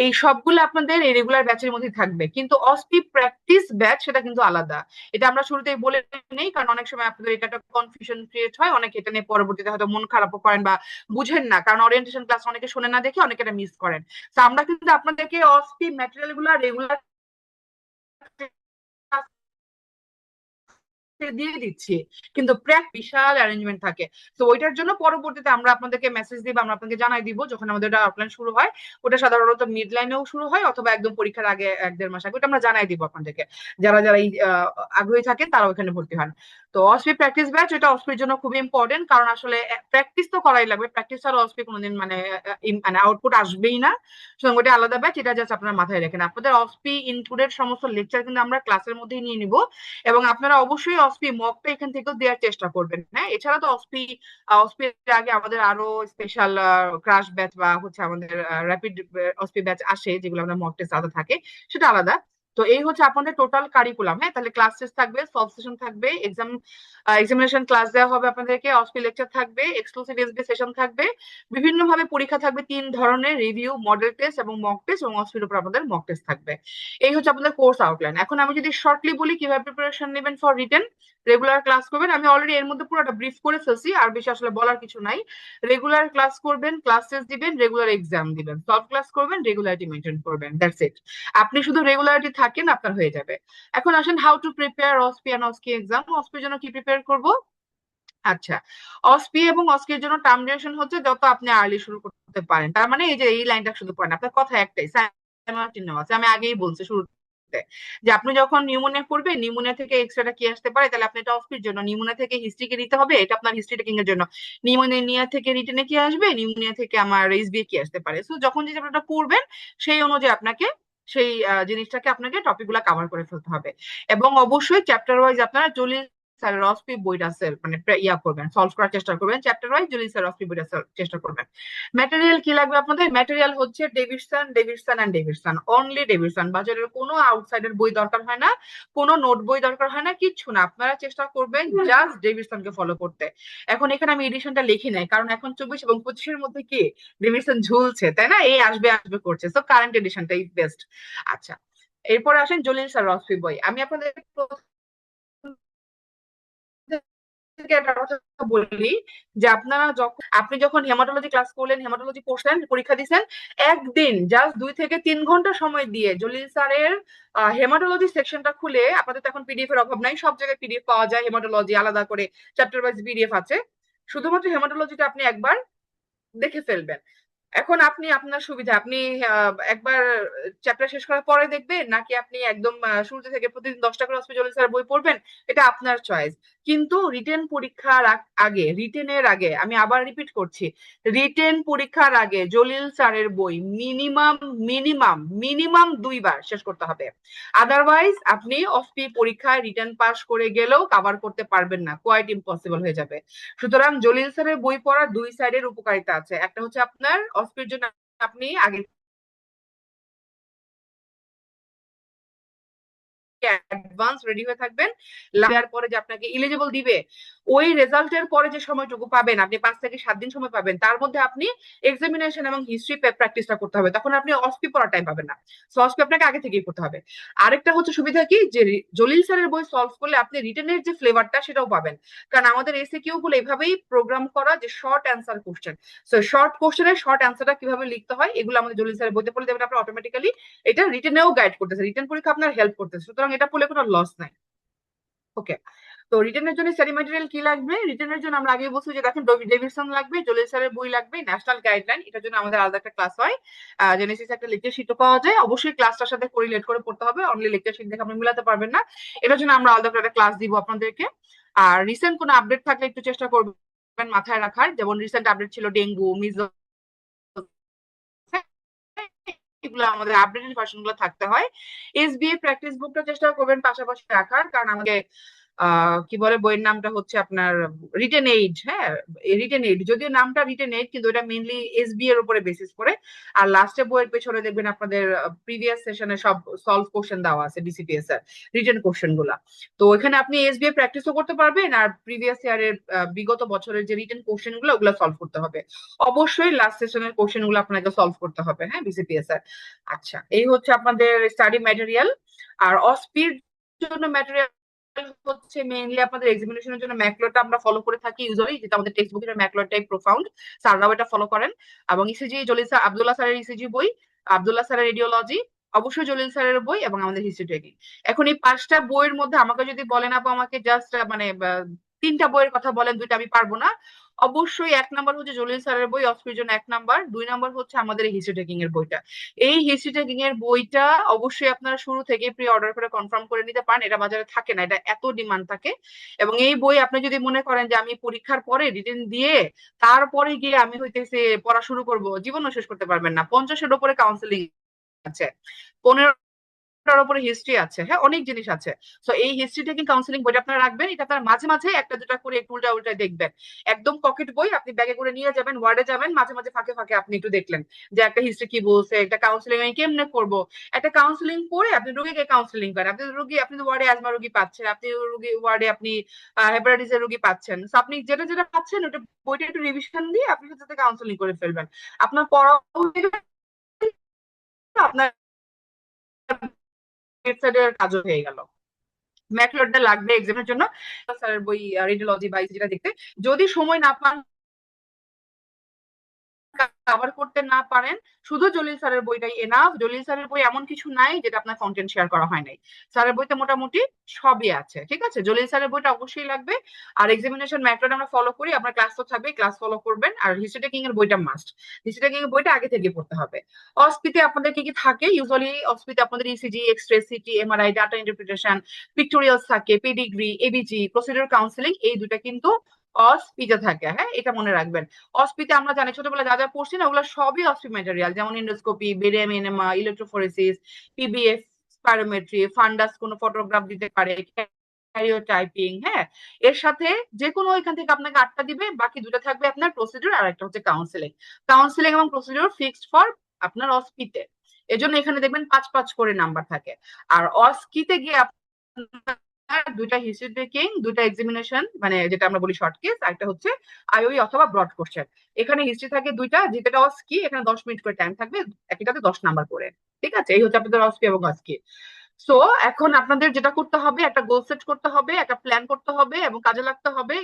S3: এই সবগুলো আপনাদের এই রেগুলার ব্যাচের মধ্যে থাকবে, কিন্তু অসপি প্র্যাকটিস ব্যাচ সেটা কিন্তু আলাদা। এটা আমরা শুরুতেই বলে নেই, কারণ অনেক সময় আপনাদের এটা একটা কনফিউশন ক্রিয়েট হয়, অনেকে এটা নিয়ে পরবর্তীতে হয়তো মন খারাপও করেন বা বুঝেন না, কারণ ওরিয়েন্টেশন ক্লাস অনেকে শুনে না দেখে অনেকে এটা মিস করেন। তো আমরা কিন্তু আপনাদেরকে অসপি ম্যাটেরিয়াল গুলো রেগুলার দিয়ে দিচ্ছি, কিন্তু বিশাল অ্যারেঞ্জমেন্ট থাকে। তো ওইটার জন্য পরবর্তীতে আমরা আপনাদেরকে মেসেজ দিব, আমরা আপনাকে জানাই দিব যখন আমাদের আউটলাইন শুরু হয়। ওটা সাধারণত মিড লাইনেও শুরু হয় অথবা একদম পরীক্ষার আগে 1-1.5 মাস আগে, ওটা আমরা জানাই দিব আপনাদেরকে। যারা যারা এই আগ্রহী থাকেন তারা ওখানে ভর্তি হন। তো অসপি প্র্যাকটিস ব্যাচ, এটা অসপির জন্য খুব ইম্পর্টেন্ট, কারণ আসলে প্র্যাকটিস তো করাই লাগবে, প্র্যাকটিস ছাড়া অসপি কোনোদিন মানে আউটপুট আসবেই না। সুতরাং ওটা আলাদা ব্যাচ, এটা জাস্ট আপনারা মাথায় রাখেন। আপনাদের অসপি ইনক্লুডেড সমস্ত লেকচার কিন্তু আমরা ক্লাসের মধ্যেই নিয়ে নিব, এবং আপনারা অবশ্যই অসপি মকটা এখান থেকেও দেওয়ার চেষ্টা করবেন। হ্যাঁ, এছাড়া তো অসপির আগে আমাদের আরো স্পেশাল ক্রাশ ব্যাচ বা হচ্ছে আমাদের র্যাপিড অসপি ব্যাচ আসে, যেগুলো আমরা মক টেস্ট আলাদা থাকে, সেটা আলাদা। তো এই হচ্ছে আপনাদের টোটাল কারিকুলাম। হ্যাঁ, তাহলে ক্লাস টেস্ট থাকবে, সলভ সেশন থাকবে, এক্সামিনেশন ক্লাস দেওয়া হবে আপনাদেরকে, অসপি লেকচার থাকবে, এক্সক্লুসিভ এসবি সেশন থাকবে, বিভিন্ন ভাবে পরীক্ষা থাকবে, 3 ধরনের রিভিউ, মডেল টেস্ট এবং মক টেস্ট, এবং অসপির উপর আপনাদের মক টেস্ট থাকবে। এই হচ্ছে আপনাদের কোর্স আউটলাইন। এখন আমি যদি শর্টলি বলি কিভাবে প্রিপারেশন নেবেন ফর রিটেন, রেগুলার ক্লাস করবেন, আমি অলরেডি এর মধ্যে পুরোটা ব্রিফ করে ফেলছি, আর বেশি আসলে বলার কিছু নাই। রেগুলার ক্লাস করবেন, ক্লাস টেস্ট দিবেন, রেগুলার এক্সাম দিবেন, সলভ ক্লাস করবেন, রেগুলারিটি মেনটেন করবেন, দ্যাটস ইট। আপনি শুধু রেগুলারিটি থাকেন, আপনার হয়ে যাবে। এখন আসেন how to prepare OSPE and OSCE exam. অসপির জন্য কি প্রিপেয়ার করব? আচ্ছা, অসপি এবং অস্কির জন্য টার্ম ডিউরেশন হচ্ছে যত আপনি আর্লি শুরু করতে পারেন, তার মানে এই যে এই লাইনটা শুধু পড়েন, আপনার কথা একটাই, আমি আগেই বলছি শুরুতে, যে আপনি যখন নিউমোনিয়া করবেন, নিউমোনিয়া থেকে এক্সট্রাটা কি আসতে পারে, তাহলে আপনি এটা অসপির জন্য নিউমোনিয়া থেকে হিস্ট্রিকে নিতে হবে, এটা আপনার হিস্ট্রি টেকিং এর জন্য। নিউমোনিয়া থেকে রিটেনে কি আসবে, নিউমোনিয়া থেকে আমার এসবিএ কি আসতে পারে। সো যখন যে চ্যাপ্টারটা পড়বেন সেই অনুযায়ী আপনাকে সেই জিনিসটাকে আপনাকে টপিক গুলা কভার করে ফেলতে হবে, এবং অবশ্যই চ্যাপ্টার ওয়াইজ আপনারা 40 স্যারের অসপি বইটা মানে ইয়া করবেন, সলভ করার চেষ্টা করবেন, চ্যাপ্টার ওয়াইজ জলিল স্যার অসপি বইটা চেষ্টা করবেন। ম্যাটেরিয়াল কি লাগবে আপনাদের? ম্যাটেরিয়াল হচ্ছে Davidson, Davidson and Davidson, only Davidson. বাজারের কোনো আউটসাইডের বই দরকার হয় না, কোনো নোট বই দরকার হয় না, কিচ্ছু না। আপনারা চেষ্টা করবেন জাস্ট ডেভিডসনকে ফলো করতে। এখন এখানে আমি এডিশনটা লিখি নাই, কারণ এখন 24 এবং 25 এর মধ্যে কি ডেভিডসন ঝুলছে, তাই না? এই আসবে আসবে করছে, সো কারেন্ট এডিশনটাই বেস্ট। আচ্ছা, এরপর আসেন জলিল স্যার অসপি বই। আমি আপনাদের থেকে একটা কথা বলি যে আপনি যখন হেমাটোলজি ক্লাস করলেন, হেমাটোলজি পড়ছেন, পরীক্ষা দিচ্ছেন, একদিন জাস্ট 2 থেকে 3 ঘন্টা সময় দিয়ে জলিল স্যারের হেমাটোলজি সেকশনটা খুলে, আপনাদের তো এখন পিডিএফ এর অভাব নাই, সব জায়গায় পিডিএফ পাওয়া যায়, হেমাটোলজি আলাদা করে চ্যাপ্টার ওয়াইজ পিডিএফ আছে, শুধুমাত্র হেমাটোলজিটা আপনি একবার দেখে ফেলবেন। এখন আপনি আপনার সুবিধা, আপনি একবার চ্যাপ্টার শেষ করার পরে দেখবেন, নাকি আপনি একদম শুরু থেকে প্রতিদিন 10টা করে জলিল স্যারের বই পড়বেন, এটা আপনার চয়েস। কিন্তু রিটেন পরীক্ষার আগে, রিটেনের আগে, আমি আবার রিপিট করছি, রিটেন পরীক্ষার আগে জলিল স্যারের বই মিনিমাম মিনিমাম মিনিমাম 2 বার শেষ করতে হবে। আদারওয়াইজ আপনি অসপি পরীক্ষায় রিটেন পাস করে গেলেও কভার করতে পারবেন না, কোয়াইট ইম্পসিবল হয়ে যাবে। সুতরাং জলিল স্যারের বই পড়ার 2 সাইডের উপকারিতা আছে। একটা হচ্ছে আপনার অসপির জন্য আপনি আগে অ্যাডভান্স রেডি হয়ে থাকবেন, দেওয়ার পরে যে আপনাকে ইলিজিবল দিবে, ওই রেজাল্টের পরে যে সময়টুকু পাবেন, আপনি 5 থেকে 7 দিন সময় পাবেন, তার মধ্যে আপনি এক্সামিনেশন এবং হিস্ট্রি প্র্যাকটিসটা করতে হবে, তখন আপনি অসপি পড়ার টাইম পাবেন না। সো অসপি আপনাকে আগে থেকেই করতে হবে। আরেকটা হচ্ছে সুবিধা কি, যে জলিল স্যারের বই সলভ করলে আপনি রিটেনের যে ফ্লেভারটা সেটাও পাবেন, কারণ আমাদের এসিকিউ গুলো এভাবেই প্রোগ্রাম করা যে short answer question. So short কোশ্চেনের শর্ট অ্যান্সারটা কিভাবে লিখতে হয় এগুলো আমাদের জলিল স্যারের বইতে পড়লে দেবেন, আপনার অটোমেটিক্যালি এটা রিটেনেও গাইড করতেছে, রিটেন পরীক্ষা আপনার হেল্প করতেছে, সুতরাং এটা পড়লে কোনো লস নাই। ওকে, তো রিটেনের জন্য স্টাডি ম্যাটেরিয়াল কি লাগবে? রিটেনের জন্য আমরা আগে বলছি যে দেখেন ডেভিডসন লাগবে, জলিল স্যারের বই লাগবে, ন্যাশনাল গাইডলাইন, এটার জন্য আমাদের আলাদা একটা ক্লাস হয়, জেনেসিস একটা লেকচার শিটও পাওয়া যায়, অবশ্যই ক্লাসটার সাথে কোরিলেট করে পড়তে হবে, অনলি লেকচার শিট দেখে আপনি মিলাতে পারবেন না, এটার জন্য আমরা আলাদা একটা ক্লাস দিব আপনাদেরকে। আর রিসেন্ট কোনো আপডেট থাকলে একটু চেষ্টা করবেন মাথায় রাখার, যেমন রিসেন্ট আপডেট ছিল ডেঙ্গু, মিজলস, এগুলো আমাদের আপডেটেড ভার্সন গুলো থাকতে হয়। এসবিএ প্র্যাকটিস বুকটা চেষ্টা করবেন পাশাপাশি রাখার, কারণ আমাকে কি বলে বইয়ের নামটা হচ্ছে আপনার রিটেন এইড। হ্যাঁ, রিটেন এইড, যদিও নামটা রিটেন এইড, কিন্তু এটা মেইনলি এসবি এর উপরে বেসিস করে। আর লাস্টে বইয়ের পেছনে দেখবেন আপনাদের প্রিভিয়াস সেশনে সব সলভ কোশ্চেন দেওয়া আছে, ডিসিপিএস এর রিটেন কোশ্চেন গুলা। তো এখানে আপনি এসবিএ প্র্যাকটিসও করতে পারবেন, আর প্রিভিয়াস ইয়ারের বিগত বছরের যে রিটেন কোশ্চেন গুলো ওগুলো সলভ করতে হবে। অবশ্যই লাস্ট সেশনের কোশ্চেন গুলো আপনাকে সলভ করতে হবে, হ্যাঁ, বিসিপিএস এর। আচ্ছা, এই হচ্ছে আপনাদের স্টাডি ম্যাটেরিয়াল। আর অসপির জন্য ম্যাটেরিয়াল হচ্ছে মেইনলি আপনাদের এক্সামিনেশনের জন্য ম্যাকলোটা আমরা ফলো করে থাকি ইউজুয়ালি, যেটা আমাদের টেক্সট বুকের ম্যাকলোটাই প্রোফাউন্ড, স্যাররাও এটা ফলো করেন। এবং ইসিজি জলিল স্যার, আব্দুল্লাহ স্যারের ইসিজি বই, আব্দুল্লাহ স্যারের রেডিওলজি, অবশ্যই জলিল স্যারের বই, এবং আমাদের হিস্ট্রি টেকিং। এখন এই 5টা বইয়ের মধ্যে আমাকে যদি বলেন আপু আমাকে জাস্ট মানে 3টা বইয়ের কথা বলেন, 2টা আমি পারবো না। অবশ্যই 1 নাম্বার হচ্ছে জলিল স্যারের বই অসপির জন্য 1 নাম্বার, 2 নাম্বার হচ্ছে আমাদের হিস্ট্রি টেকিং এর বইটা। এই হিস্ট্রি টেকিং এর বইটা অবশ্যই আপনারা শুরু থেকে প্রি অর্ডার করে কনফার্ম করে নিতে পারেন, এটা বাজারে থাকে না, এটা এত ডিমান্ড থাকে। এবং এই বই আপনি যদি মনে করেন যে আমি পরীক্ষার পরে রিটেন দিয়ে তারপরে গিয়ে আমি হইতেছে পড়া শুরু করব, জীবনও শেষ করতে পারবেন না। 50-এর উপরে কাউন্সেলিং আছে, 15টার উপরে হিস্ট্রি আছে, হ্যাঁ, অনেক জিনিস আছে। সো এই হিস্ট্রি টেকিং কাউন্সেলিং বইটা আপনারা রাখবেন, এটা আপনারা মাঝে মাঝে একটা দুটা করে একটু উল্টা উল্টা দেখবেন। একদম পকেট বই, আপনি ব্যাগে করে নিয়ে যাবেন, ওয়ার্ডে যাবেন, মাঝে মাঝে ফাঁকে ফাঁকে আপনি একটু দেখলেন যে একটা হিস্ট্রি কি বলছে, একটা কাউন্সেলিং আমি কেমনে করবো। একটা কাউন্সেলিং করে আপনি রোগীকে কাউন্সেলিং করেন, আপনি ওয়ার্ডে অ্যাজমা রোগী পাচ্ছেন, আপনি ওয়ার্ডে আপনি হেপাটাইটিস এর রোগী পাচ্ছেন, আপনি যেটা যেটা পাচ্ছেন ওটা বইটা একটু রিভিশন দিয়ে আপনি সাথে কাউন্সেলিং করে ফেলবেন, আপনার পড়াও আপনার কাজও হয়ে গেল। ম্যাকলোডটা লাগবে এক্সামের জন্য, স্যারের বই রেডিওলজি বা যেটা দেখতে, যদি সময় না পান কভার করতে না পারেন, শুধু জলিল স্যারের বইটাই এনাফ। জলিল স্যারের বই এমন কিছু নাই যেটা আপনার কন্টেন্ট শেয়ার করা হয় নাই, স্যারের বইতে মোটামুটি সবই আছে, ঠিক আছে? জলিল স্যারের বইটা অবশ্যই লাগবে। আর এক্সামিনেশন ম্যাথড আমরা ফলো করি, আপনার ক্লাস তো থাকবে, ক্লাস ফলো করবেন। আর হিস্ট্রি টেকিং এর বইটা মাস্ট, হিস্ট্রি টেকিং এর বইটা আগে থেকে পড়তে হবে। অসপিতে আপনাদের কি কি থাকে? ইউজুয়ালি অসপিতে আপনাদের ECG, X-ray, CT, MRI, data interpretation, pictorials থাকে, পেডিগ্রি, এবিজি, প্রসিডিউর কাউন্সেলিং, এই দুটা কিন্তু অসপিতে থাকে, হ্যাঁ, এটা মনে রাখবেন। অসপিতে আমরা জানি ছোটবেলা যা যা পড়ছি না ওগুলো সবই অসপি ম্যাটেরিয়াল, যেমন endoscopy, barium enema, electrophoresis, PBF, spirometry, ফান্ডাস, কোনো ফটোগ্রাফ দিতে পারে, স্টেরিওটাইপিং, হ্যাঁ, এর সাথে যে কোনো এখান থেকে আপনাকে 8টা দিবে, বাকি 2টা থাকবে আপনার প্রসিডিউর আর একটা হচ্ছে কাউন্সিলিং। কাউন্সিলিং এবং প্রসিডিউর ফিক্সড ফর আপনার অস্কিতে, এজন্য এখানে দেখবেন 5 5 করে নাম্বার থাকে। আর অস্কিতে গিয়ে আপনার 2টা হিস্ট্রি টেকিং, 2টা এক্সামিনেশন, মানে যেটা আমরা বলি শর্ট কেস, আর একটা হচ্ছে আইওই অথবা ব্রড কোশ্চেন। এখানে হিস্ট্রি থাকে 2টা, যেটা অস্কি এখানে 10 মিনিট করে টাইম থাকবে, একটাতে 10 নাম্বার করে। ঠিক আছে, এই হচ্ছে আপনাদের অস্কি এবং অস্কি। সো এখন আপনাদের যেটা করতে হবে, একটা গোল সেট করতে হবে, একটা প্ল্যান করতে হবে এবং কাজে লাগতে হবে,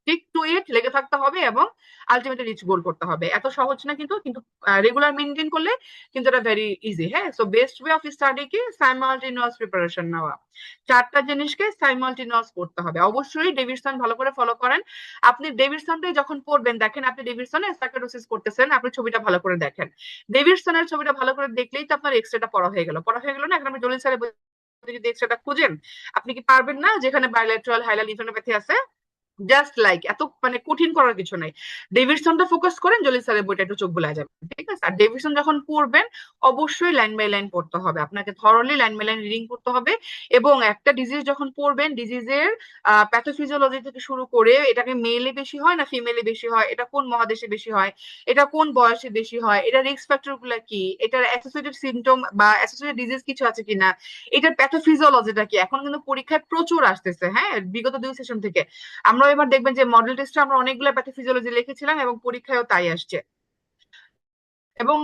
S3: স্টিক টু ইট, লেগে থাকতে হবে এবং আলটিমেটলি রিচ গোল করতে হবে। এত সহজ না কিন্তু, কিন্তু রেগুলার মেনটেন করলে কিন্তু এটা ভেরি ইজি। হ্যাঁ, so best way of study কি সাইমালটেনিয়াস প্রিপারেশন নেওয়া, 4টা জিনিসকে সাইমালটেনিয়াস করতে হবে। অবশ্যই ডেভিডসন ভালো করে ফলো করেন। আপনি ডেভিডসনটাই যখন পড়বেন, দেখেন আপনি ডেভিডসনে সাইকোডোসিস করতেছেন, আপনি ছবিটা ভালো করে দেখেন। ডেভিডসনের ছবিটা ভালো করে দেখলেই তো আপনার এক্সরেটা পড়া হয়ে গেল, পড়া হয়ে গেল না? এখন আপনি জলিল স্যারের যদি এক্সরেটা খুঁজেন, আপনি কি পারবেন না? যেখানে বাইলেটারাল হাইলার লিম্ফোডেনপ্যাথি আছে, জাস্ট লাইক, এত মানে কঠিন করার কিছু নাই। ডেভিডসনটা ফোকাস করেন, জলিল স্যারের বইটা একটু চোখ বুলায় যাবে। ঠিক আছে, আর ডেভিডসন যখন পড়বেন অবশ্যই লাইন বাই লাইন পড়তে হবে, আপনাকে thoroughly line by line reading করতে হবে। এবং একটা ডিজিজ যখন পড়বেন, ডিজিজের প্যাথোফিজিওলজি থেকে শুরু করে, এটাকে মেলে বেশি হয় না ফিমেলে বেশি হয়, এটা কোন মহাদেশে বেশি হয়, এটা কোন বয়সে বেশি হয়, এটা রিস্ক ফ্যাক্টর গুলা কি, এটার অ্যাসোসিয়েটেড সিমটম বা অ্যাসোসিয়েটেড ডিজিজ কিছু আছে কিনা, এটার প্যাথোফিজিওলজিটা কি, এখন কিন্তু পরীক্ষায় প্রচুর আসতেছে। হ্যাঁ, বিগত 2 সেশন থেকে আমরা এবার দেখবেন যে মডেল টেস্টে আমরা অনেকগুলো প্যাথোফিজিওলজি লিখেছিলাম এবং পরীক্ষায়ও তাই আসছে। এবং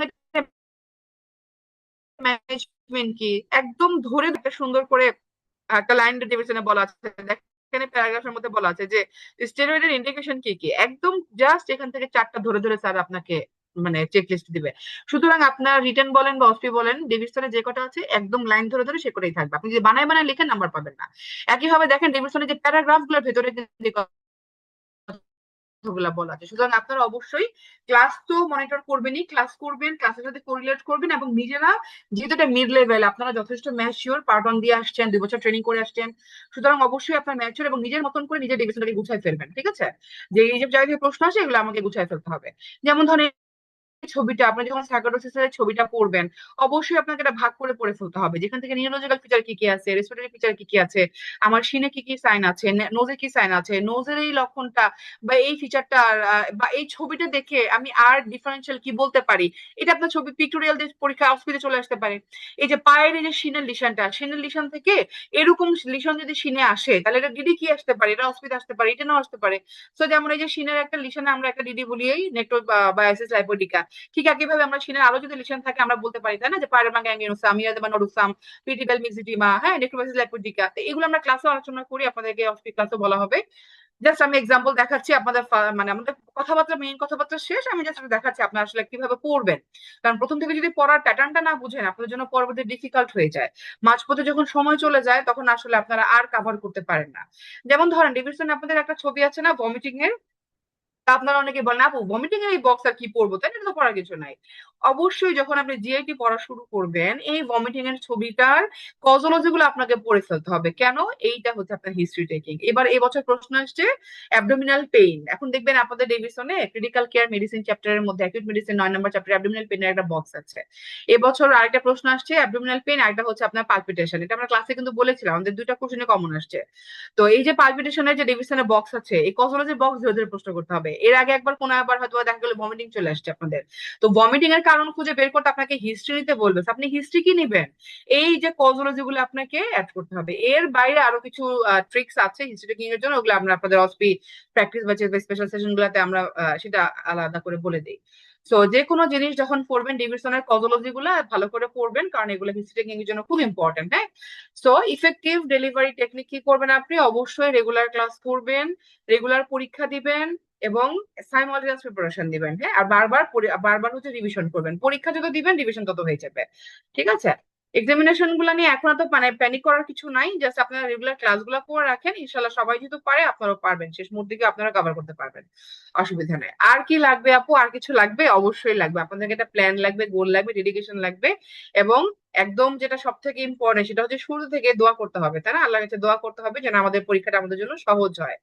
S3: ম্যানেজমেন্ট কি একদম ধরে একটা সুন্দর করে একটা লাইন ডেভিশনে বলা আছে, দেখেন প্যারাগ্রাফের মধ্যে বলা আছে যে স্টেরয়েডের ইন্ডিকেশন কি কি, একদম জাস্ট এখান থেকে 4টা ধরে ধরে স্যার আপনাকে মানে চেক লিস্ট দিবে। সুতরাং আপনার রিটেন বলেন বা অসপি বলেন, ডেভিশনে যে কটা আছে একদম লাইন ধরে ধরে সে কটাই থাকবে, আপনি যদি বানায় বানায় লিখেন নাম্বার পাবেন না। একইভাবে দেখেন ডেভিশনে যে প্যারাগ্রাফ গুলোর ভেতরে যে কথাগুলা বলা আছে। সুতরাং আপনারা অবশ্যই ক্লাস তো মনিটর করবেনই, ক্লাস করবেন, ক্লাসের সাথে কোরিলেট করবেন এবং নিজেরা, যেহেতু এটা মিড লেভেল, আপনারা যথেষ্ট ম্যাচিওর, পার্ট 1 দিয়ে আসছেন, 2 বছর ট্রেনিং করে আসছেন, সুতরাং অবশ্যই আপনার ম্যাচিওর এবং নিজের মতন করে নিজের ডিভিশনটাকে গুছাই ফেলবেন। ঠিক আছে, যে এই যে জায়গায় প্রশ্ন আসে এগুলো আমাকে গুছাই ফেলতে হবে। যেমন ধরেন ছবিটা, আপনি যখন সার্কোডোসিসের ছবিটা পড়বেন, অবশ্যই আপনাকে এটা ভাগ করে পড়ে ফেলতে হবে, যেখান থেকে নিউরোলজিক্যাল ফিচার কি কি আছে, রেসপিরেটরি ফিচার কি কি আছে, আমার সিনে কি কি সাইন আছে, নোজে কি সাইন আছে, নোজের এই লক্ষণটা বা এই ফিচারটা বা এই ছবিটা দেখে আমি আর ডিফারেন্সিয়াল কি বলতে পারি, এটা আপনার ছবি পিক্টোরিয়াল দিয়ে পরীক্ষা অফিসে চলে আসতে পারে। এই যে পায়ের এই যে সিনের লিশনটা, সিনের লিশন থেকে এরকম লিশন যদি সিনে আসে, তাহলে এটা ডিডি কি আসতে পারে, এটা অসুবিধা আসতে পারে, এটা নাও আসতে পারে। তো যেমন এই যে সিনের একটা লিশনে আমরা একটা ডিডি বলি এই নেক্রোবায়োসিস লাইপোডিকা, ঠিক একইভাবে আমরা সিনের আরো যদি লিশন থাকে আমরা বলতে পারি, তাই না, যে পায়রামা গ্যাঙ্গিনোসাম, ইয়াদামা নোডুসাম, পিটিবেল মিক্সিডিমা, হ্যাঁ, নেক্রোবায়োসিস লাইপোডিকা। এগুলো আমরা ক্লাসে আলোচনা করি, আপনাদেরকে অফিস ক্লাসে বলা হবে। জাস্ট আমি এক্সাম্পল দেখাচ্ছি আপনাদের, মানে আমাদের কথাবার্তা, মেইন কথাবার্তা শেষ, আমি জাস্ট দেখাচ্ছি আপনারা আসলে কিভাবে পড়বেন। কারণ প্রথম থেকে যদি পড়ার প্যাটার্নটা না বুঝেন, আপনাদের জন্য পরবর্তী ডিফিকাল্ট হয়ে যায়, মাঝপথে যখন সময় চলে যায় তখন আসলে আপনারা আর কভার করতে পারেন না। যেমন ধরেন ডিভিশনে আপনাদের একটা ছবি আছে না ভমিটিং এর, তা আপনারা অনেকে বলেন আপু ভমিটিং এর এই বক্স আর কি পড়বো, তাই না, তো পড়ার কিছু নাই। অবশ্যই যখন আপনি জিআইটি পড়া শুরু করবেন, এই ভমিটিং এর ছবিটার কজোলজি গুলো আপনাকে পড়ে ফেলতে হবে। কেন? এইটা হচ্ছে আপনার হিস্ট্রি টেকিং। এবার এবছর প্রশ্ন আসছে অ্যাবডোমিনাল পেইন, এখন দেখবেন আপনাদের ডেভিশনে ক্রিটিক্যাল কেয়ার মেডিসিন চ্যাপ্টারের মধ্যে অ্যাকিউট মেডিসিন 9 নম্বর চ্যাপ্টারে অ্যাবডোমিনাল পেইনের একটা বক্স আছে। এবছর আরেকটা প্রশ্ন আসছে অ্যাবডোমিনাল পেইন, আরেকটা হচ্ছে আপনার পালপিটেশন, এটা আমরা ক্লাসে কিন্তু বলেছিলাম, আমাদের 2টা কোশ্চেনে কমন আসছে। তো এই যে পালপিটেশনের যে ডেভিশনে বক্স আছে, এই কজোলজি বক্স ধরে ধরে প্রশ্ন করতে হবে। এর আগে একবার কোনো আবার হয়তো দেখা গেলো ভমিটিং চলে আসছে আপনাদের, তো ভমিটিং এর কারণ খুঁজে বের করতে আপনাকে হিস্ট্রি নিতে বলবে, আপনি হিস্ট্রি কি নিবেন, এই যে কজোলজি গুলো আপনাকে অ্যাড করতে হবে। এর বাইরে আরো কিছু ট্রিক্স আছে হিস্ট্রি টেকিং এর জন্য, ওগুলো আমরা আপনাদের অসপি প্র্যাকটিস বা স্পেশাল সেশন গুলাতে আমরা সেটা আলাদা করে বলে দিই। তো যে কোনো জিনিস যখন পড়বেন ডেভিশনের কজোলজি গুলা ভালো করে পড়বেন, কারণ এগুলো হিস্ট্রি টেকিং এর জন্য খুব ইম্পর্টেন্ট। হ্যাঁ, সো ইফেক্টিভ ডেলিভারি টেকনিক কি করবেন, আপনি অবশ্যই রেগুলার ক্লাস করবেন, রেগুলার পরীক্ষা দিবেন এবং সাইমালটেনিয়াস প্রিপারেশন দিবেন। হ্যাঁ, আর বারবার বারবার হচ্ছে রিভিশন করবেন, পরীক্ষা যত দিবেন রিভিশন তত হয়ে যাবে। ঠিক আছে, এক্সামিনেশন গুলা নিয়ে এখন তো মানে প্যানিক করার কিছু নাই, জাস্ট আপনারা রেগুলার ক্লাস গুলা করে রাখেন, ইনশাল্লাহ সবাই যেহেতু পারে আপনারাও পারবেন, শেষ মুহূর্তে গিয়ে আপনারা কভার করতে পারবেন, অসুবিধা নেই। আর কি লাগবে আপু? আর কিছু লাগবে? অবশ্যই লাগবে, আপনাদেরকে একটা প্ল্যান লাগবে, গোল লাগবে, ডেডিকেশন লাগবে এবং একদম যেটা সব থেকে ইম্পর্টেন্ট সেটা হচ্ছে শুরু থেকে দোয়া করতে হবে, তাই না, আল্লাহর কাছে দোয়া করতে হবে যেন আমাদের পরীক্ষাটা আমাদের জন্য সহজ হয়।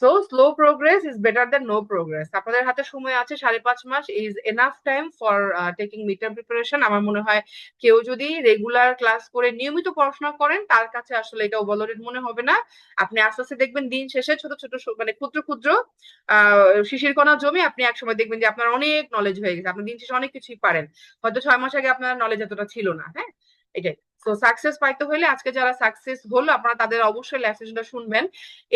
S3: So slow progress is better than no progress. আপনাদের হাতে সময় আছে 5.5 মাস, is enough time for taking mid term preparation. আমার মনে হয় কেউ যদি রেগুলার ক্লাস করে নিয়মিত পড়াশোনা করেন তার কাছে আসলে এটা ওভারলোডেড মনে হবে না। আপনি আস্তে আস্তে দেখবেন দিন শেষে ছোট ছোট মানে ক্ষুদ্র ক্ষুদ্র শিশির কণা জমে আপনি একসময় দেখবেন যে আপনার অনেক নলেজ হয়ে গেছে, আপনি দিন শেষে অনেক কিছুই পারেন। হয়তো 6 মাস আগে আপনার নলেজ এতটা ছিল না। হ্যাঁ, এটাই। তো সাকসেস পাইতে হলে আজকে যারা সাকসেস হলো আপনারা তাদের অবশ্যই লেসনটা শুনবেন।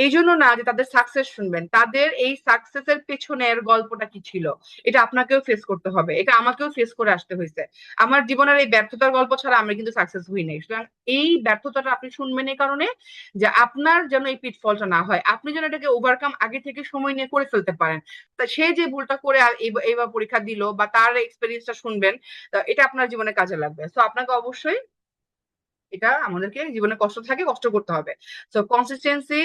S3: এই জন্য না যে তাদের সাকসেস শুনবেন, তাদের এই সাকসেসের পেছনের গল্পটা কি ছিল এটা আপনাকেও ফেস করতে হবে, এটা আমাকেও ফেস করে আসতে হয়েছে। আমার জীবনের এই ব্যর্থতার গল্প ছাড়া আমি কিন্তু সাকসেস হই নাই। সুতরাং এই ব্যর্থতাটা আপনি শুনবেন এই কারণে যে আপনার যেন এই পিটফলটা না হয়, আপনি যেন এটাকে ওভারকাম আগে থেকে সময় নিয়ে করে ফেলতে পারেন। তা সে যে ভুলটা করে এইবার পরীক্ষা দিল বা তার এক্সপেরিয়েন্সটা শুনবেন, এটা আপনার জীবনে কাজে লাগবে। তো আপনাকে অবশ্যই এটা আমাদেরকে জীবনে কষ্ট থাকে কষ্ট করতে হবে। So consistency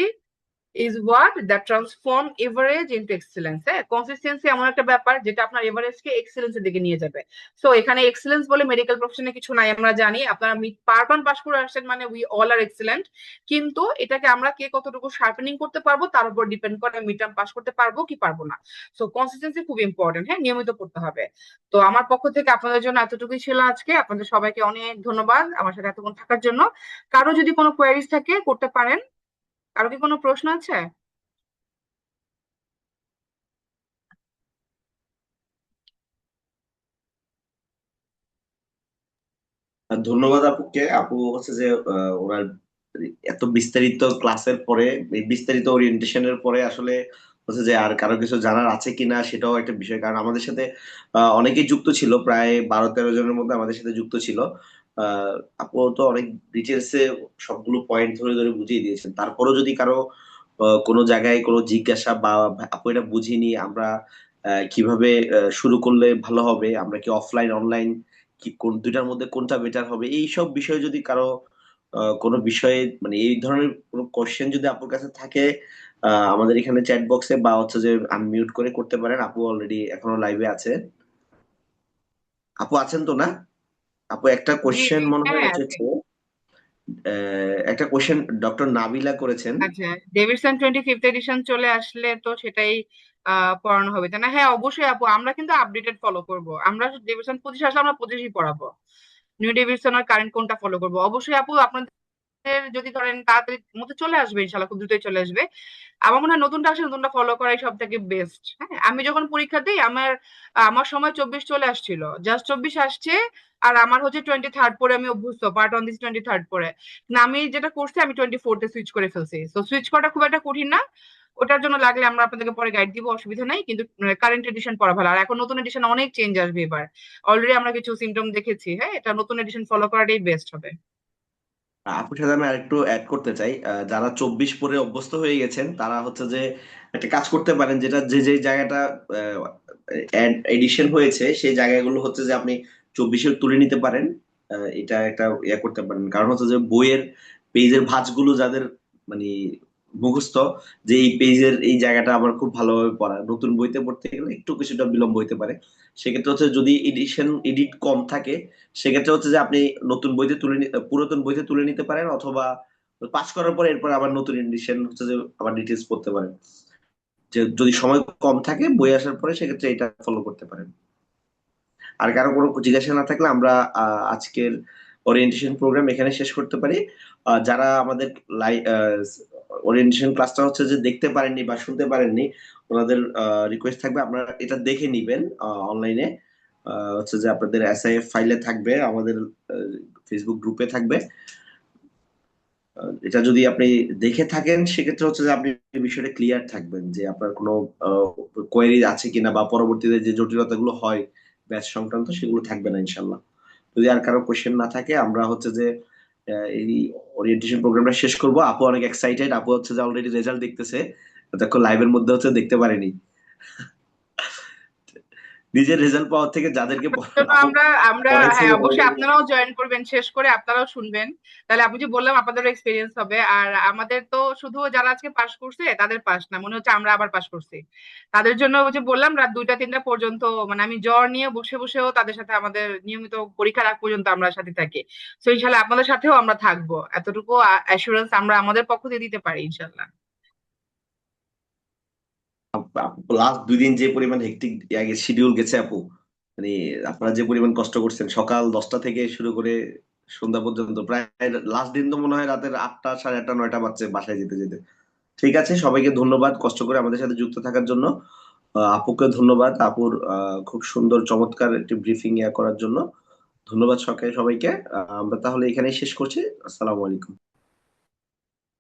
S3: is what that transform average into excellence। হ্যাঁ, কনসিস্টেন্সি এমন একটা ব্যাপার যেটা আপনার এভারেজকে এক্সেলেন্সের দিকে নিয়ে যাবে। সো এখানে এক্সেলেন্স বলে মেডিকেল প্রফেশনে কিছু নাই, আমরা জানি। আপনারা পার্ট 1 পাস করে আসছেন মানে উই অল আর এক্সেলেন্ট, কিন্তু এটাকে আমরা কে কতটুকু শার্পেনিং করতে পারবো তার উপর ডিপেন্ড করে মিড টার্ম পাস করতে পারবো কি পারবো না। সো কনসিস্টেন্সি খুব ইম্পর্টেন্ট। হ্যাঁ, নিয়মিত করতে হবে। তো আমার পক্ষ থেকে আপনাদের জন্য এতটুকুই ছিল আজকে। আপনাদের সবাইকে অনেক ধন্যবাদ আমার সাথে এতক্ষণ থাকার জন্য। কারো যদি কোনো কোয়ারিজ থাকে করতে পারেন। কারো কি কোনো প্রশ্ন আছে?
S1: আর ধন্যবাদ আপুকে। আপু হচ্ছে যে ওনার এত বিস্তারিত ক্লাসের পরে, এই বিস্তারিত ওরিয়েন্টেশনের পরে আসলে হচ্ছে যে আর কারো কিছু জানার আছে কিনা সেটাও একটা বিষয়। কারণ আমাদের সাথে অনেকেই যুক্ত ছিল, প্রায় 12-13 জনের মধ্যে আমাদের সাথে যুক্ত ছিল। আহ আপু তো অনেক ডিটেলসে সবগুলো পয়েন্ট ধরে ধরে বুঝিয়ে দিয়েছেন। তারপরেও যদি কারো কোনো জায়গায় কোনো জিজ্ঞাসা বা আপু এটা বুঝিনি আমরা কিভাবে শুরু করলে ভালো হবে, আমরা কি অফলাইন অনলাইন কি কোন দুইটার মধ্যে কোনটা বেটার হবে, এই সব বিষয়ে যদি কারো কোনো বিষয়ে মানে এই ধরনের কোনো কোশ্চেন যদি আপুর কাছে থাকে, আমাদের এখানে চ্যাট বক্সে বা হচ্ছে যে আনমিউট করে করতে পারেন। আপু অলরেডি এখনো লাইভে আছে। আপু আছেন তো না? আপু একটা
S3: জি
S1: কোশ্চেন
S3: জি,
S1: মনে
S3: হ্যাঁ
S1: হয়
S3: হ্যাঁ, আছে।
S1: এসেছে। একটা কোশ্চেন ডক্টর নাবিলা করেছেন।
S3: আচ্ছা, ডেভিডসন 25th এডিশন চলে আসলে তো সেটাই পড়ানো হবে, তাই না? হ্যাঁ অবশ্যই আপু, আমরা কিন্তু আপডেটেড ফলো করব। আমরা ডেভিডসন 25 আসলে আমরা 25ই পড়াবো। নিউ ডেভিডসন আর কারেন্ট কোনটা ফলো করবো অবশ্যই আপু। আপনাদের যদি ধরেন তাড়াতাড়ি মধ্যে চলে আসবে, ইনশাল্লাহ খুব দ্রুতই চলে আসবে। আমার মনে হয় নতুনটা আসলে নতুনটা ফলো করাই সব থেকে বেস্ট। হ্যাঁ, আমি যখন পরীক্ষা দিই আমার আমার সময় 24 চলে আসছিল, জাস্ট 24 আসছে। আর আমার হচ্ছে 23rd পরে আমি অভ্যস্ত, পার্ট 1 দিচ্ছি 23rd পরে। না, আমি যেটা করছি আমি 24th সুইচ করে ফেলছি। তো সুইচ করাটা খুব একটা কঠিন না। ওটার জন্য লাগলে আমরা আপনাদেরকে পরে গাইড দিব, অসুবিধা নাই। কিন্তু কারেন্ট এডিশন পড়া ভালো। আর এখন নতুন এডিশন অনেক চেঞ্জ আসবে এবার। অলরেডি আমরা কিছু সিমটম দেখেছি। হ্যাঁ, এটা নতুন এডিশন ফলো করাটাই বেস্ট হবে।
S1: আপুর সাথে আমি আরেকটু অ্যাড করতে চাই। যারা 24 পরে অভ্যস্ত হয়ে গেছেন তারা হচ্ছে যে একটা কাজ করতে পারেন, যেটা যে যে জায়গাটা এডিশন হয়েছে সেই জায়গাগুলো হচ্ছে যে আপনি 24-এ তুলে নিতে পারেন। এটা একটা ইয়ে করতে পারেন, কারণ হচ্ছে যে বইয়ের পেজের ভাঁজগুলো যাদের মানে মুখস্থ, যে এই পেজের এই জায়গাটা আমার খুব ভালোভাবে পড়া, নতুন বইতে পড়তে গেলে একটু কিছুটা বিলম্ব হতে পারে। সেক্ষেত্রে হচ্ছে যদি এডিট কম থাকে, সেক্ষেত্রে হচ্ছে যে আপনি নতুন বইতে পুরাতন বইতে তুলে নিতে পারেন, অথবা পাস করার পরে এরপর আবার নতুন এডিশন হচ্ছে যে আবার ডিটেলস পড়তে পারেন। যে যদি সময় কম থাকে বই আসার পরে, সেক্ষেত্রে এটা ফলো করতে পারেন। আর কারো কোনো জিজ্ঞাসা না থাকলে আমরা আজকের ওরিয়েন্টেশন প্রোগ্রাম এখানে শেষ করতে পারি। যারা আমাদের ওরিয়েন্টেশন ক্লাসটা হচ্ছে যে দেখতে পারেননি বা শুনতে পারেননি, ওনাদের রিকোয়েস্ট থাকবে আপনারা এটা দেখে নিবেন অনলাইনে। হচ্ছে যে আপনাদের এসআইএফ ফাইলে থাকবে, আমাদের ফেসবুক গ্রুপে থাকবে। এটা যদি আপনি দেখে থাকেন সেক্ষেত্রে হচ্ছে যে আপনি এই বিষয়টা ক্লিয়ার থাকবেন যে আপনার কোনো কোয়েরি আছে কিনা, বা পরবর্তীতে যে জটিলতাগুলো হয় ব্যাচ সংক্রান্ত সেগুলো থাকবে না ইনশাল্লাহ। যদি আর কারো কোশ্চেন না থাকে আমরা হচ্ছে যে এই ওরিয়েন্টেশন প্রোগ্রামটা শেষ করব। আপু অনেক এক্সাইটেড, আপু হচ্ছে যে অলরেডি রেজাল্ট দেখতেছে, দেখো লাইভের মধ্যে হচ্ছে দেখতে পারেনি। নিজের রেজাল্ট পাওয়ার থেকে যাদেরকে
S3: জন্য
S1: আপু
S3: আমরা আমরা
S1: পড়াইছে
S3: হ্যাঁ অবশ্যই
S1: already।
S3: আপনারাও জয়েন করবেন, শেষ করে আপনারাও শুনবেন। তাহলে আপনি যে বললাম আপনাদেরও এক্সপিরিয়েন্স হবে। আর আমাদের তো শুধু যারা আজকে পাশ করছে তাদের পাশ না, মনে হচ্ছে আমরা আবার পাশ করছি। তাদের জন্য ওই যে বললাম রাত 2টা 3টা পর্যন্ত, মানে আমি জ্বর নিয়ে বসে বসেও তাদের সাথে আমাদের নিয়মিত পরীক্ষার আগ পর্যন্ত আমরা সাথে থাকি। তো ইনশাল্লাহ আপনাদের সাথেও আমরা থাকবো, এতটুকু অ্যাসুরেন্স আমরা আমাদের পক্ষ থেকে দিতে পারি ইনশাল্লাহ।
S1: লাস্ট 2 দিন যে পরিমাণ হেক্টিক শিডিউল গেছে আপু, মানে আপনারা যে পরিমাণ কষ্ট করছেন সকাল 10টা থেকে শুরু করে সন্ধ্যা পর্যন্ত, প্রায় লাস্ট দিন তো মনে হয় রাতের 8টা, 8:30, 9টা বাজছে বাসায় যেতে যেতে। ঠিক আছে, সবাইকে ধন্যবাদ কষ্ট করে আমাদের সাথে যুক্ত থাকার জন্য। আপুকে ধন্যবাদ, আপুর খুব সুন্দর চমৎকার একটি ব্রিফিং করার জন্য। ধন্যবাদ সবাইকে। আমরা তাহলে এখানেই শেষ করছি। আসসালামু আলাইকুম।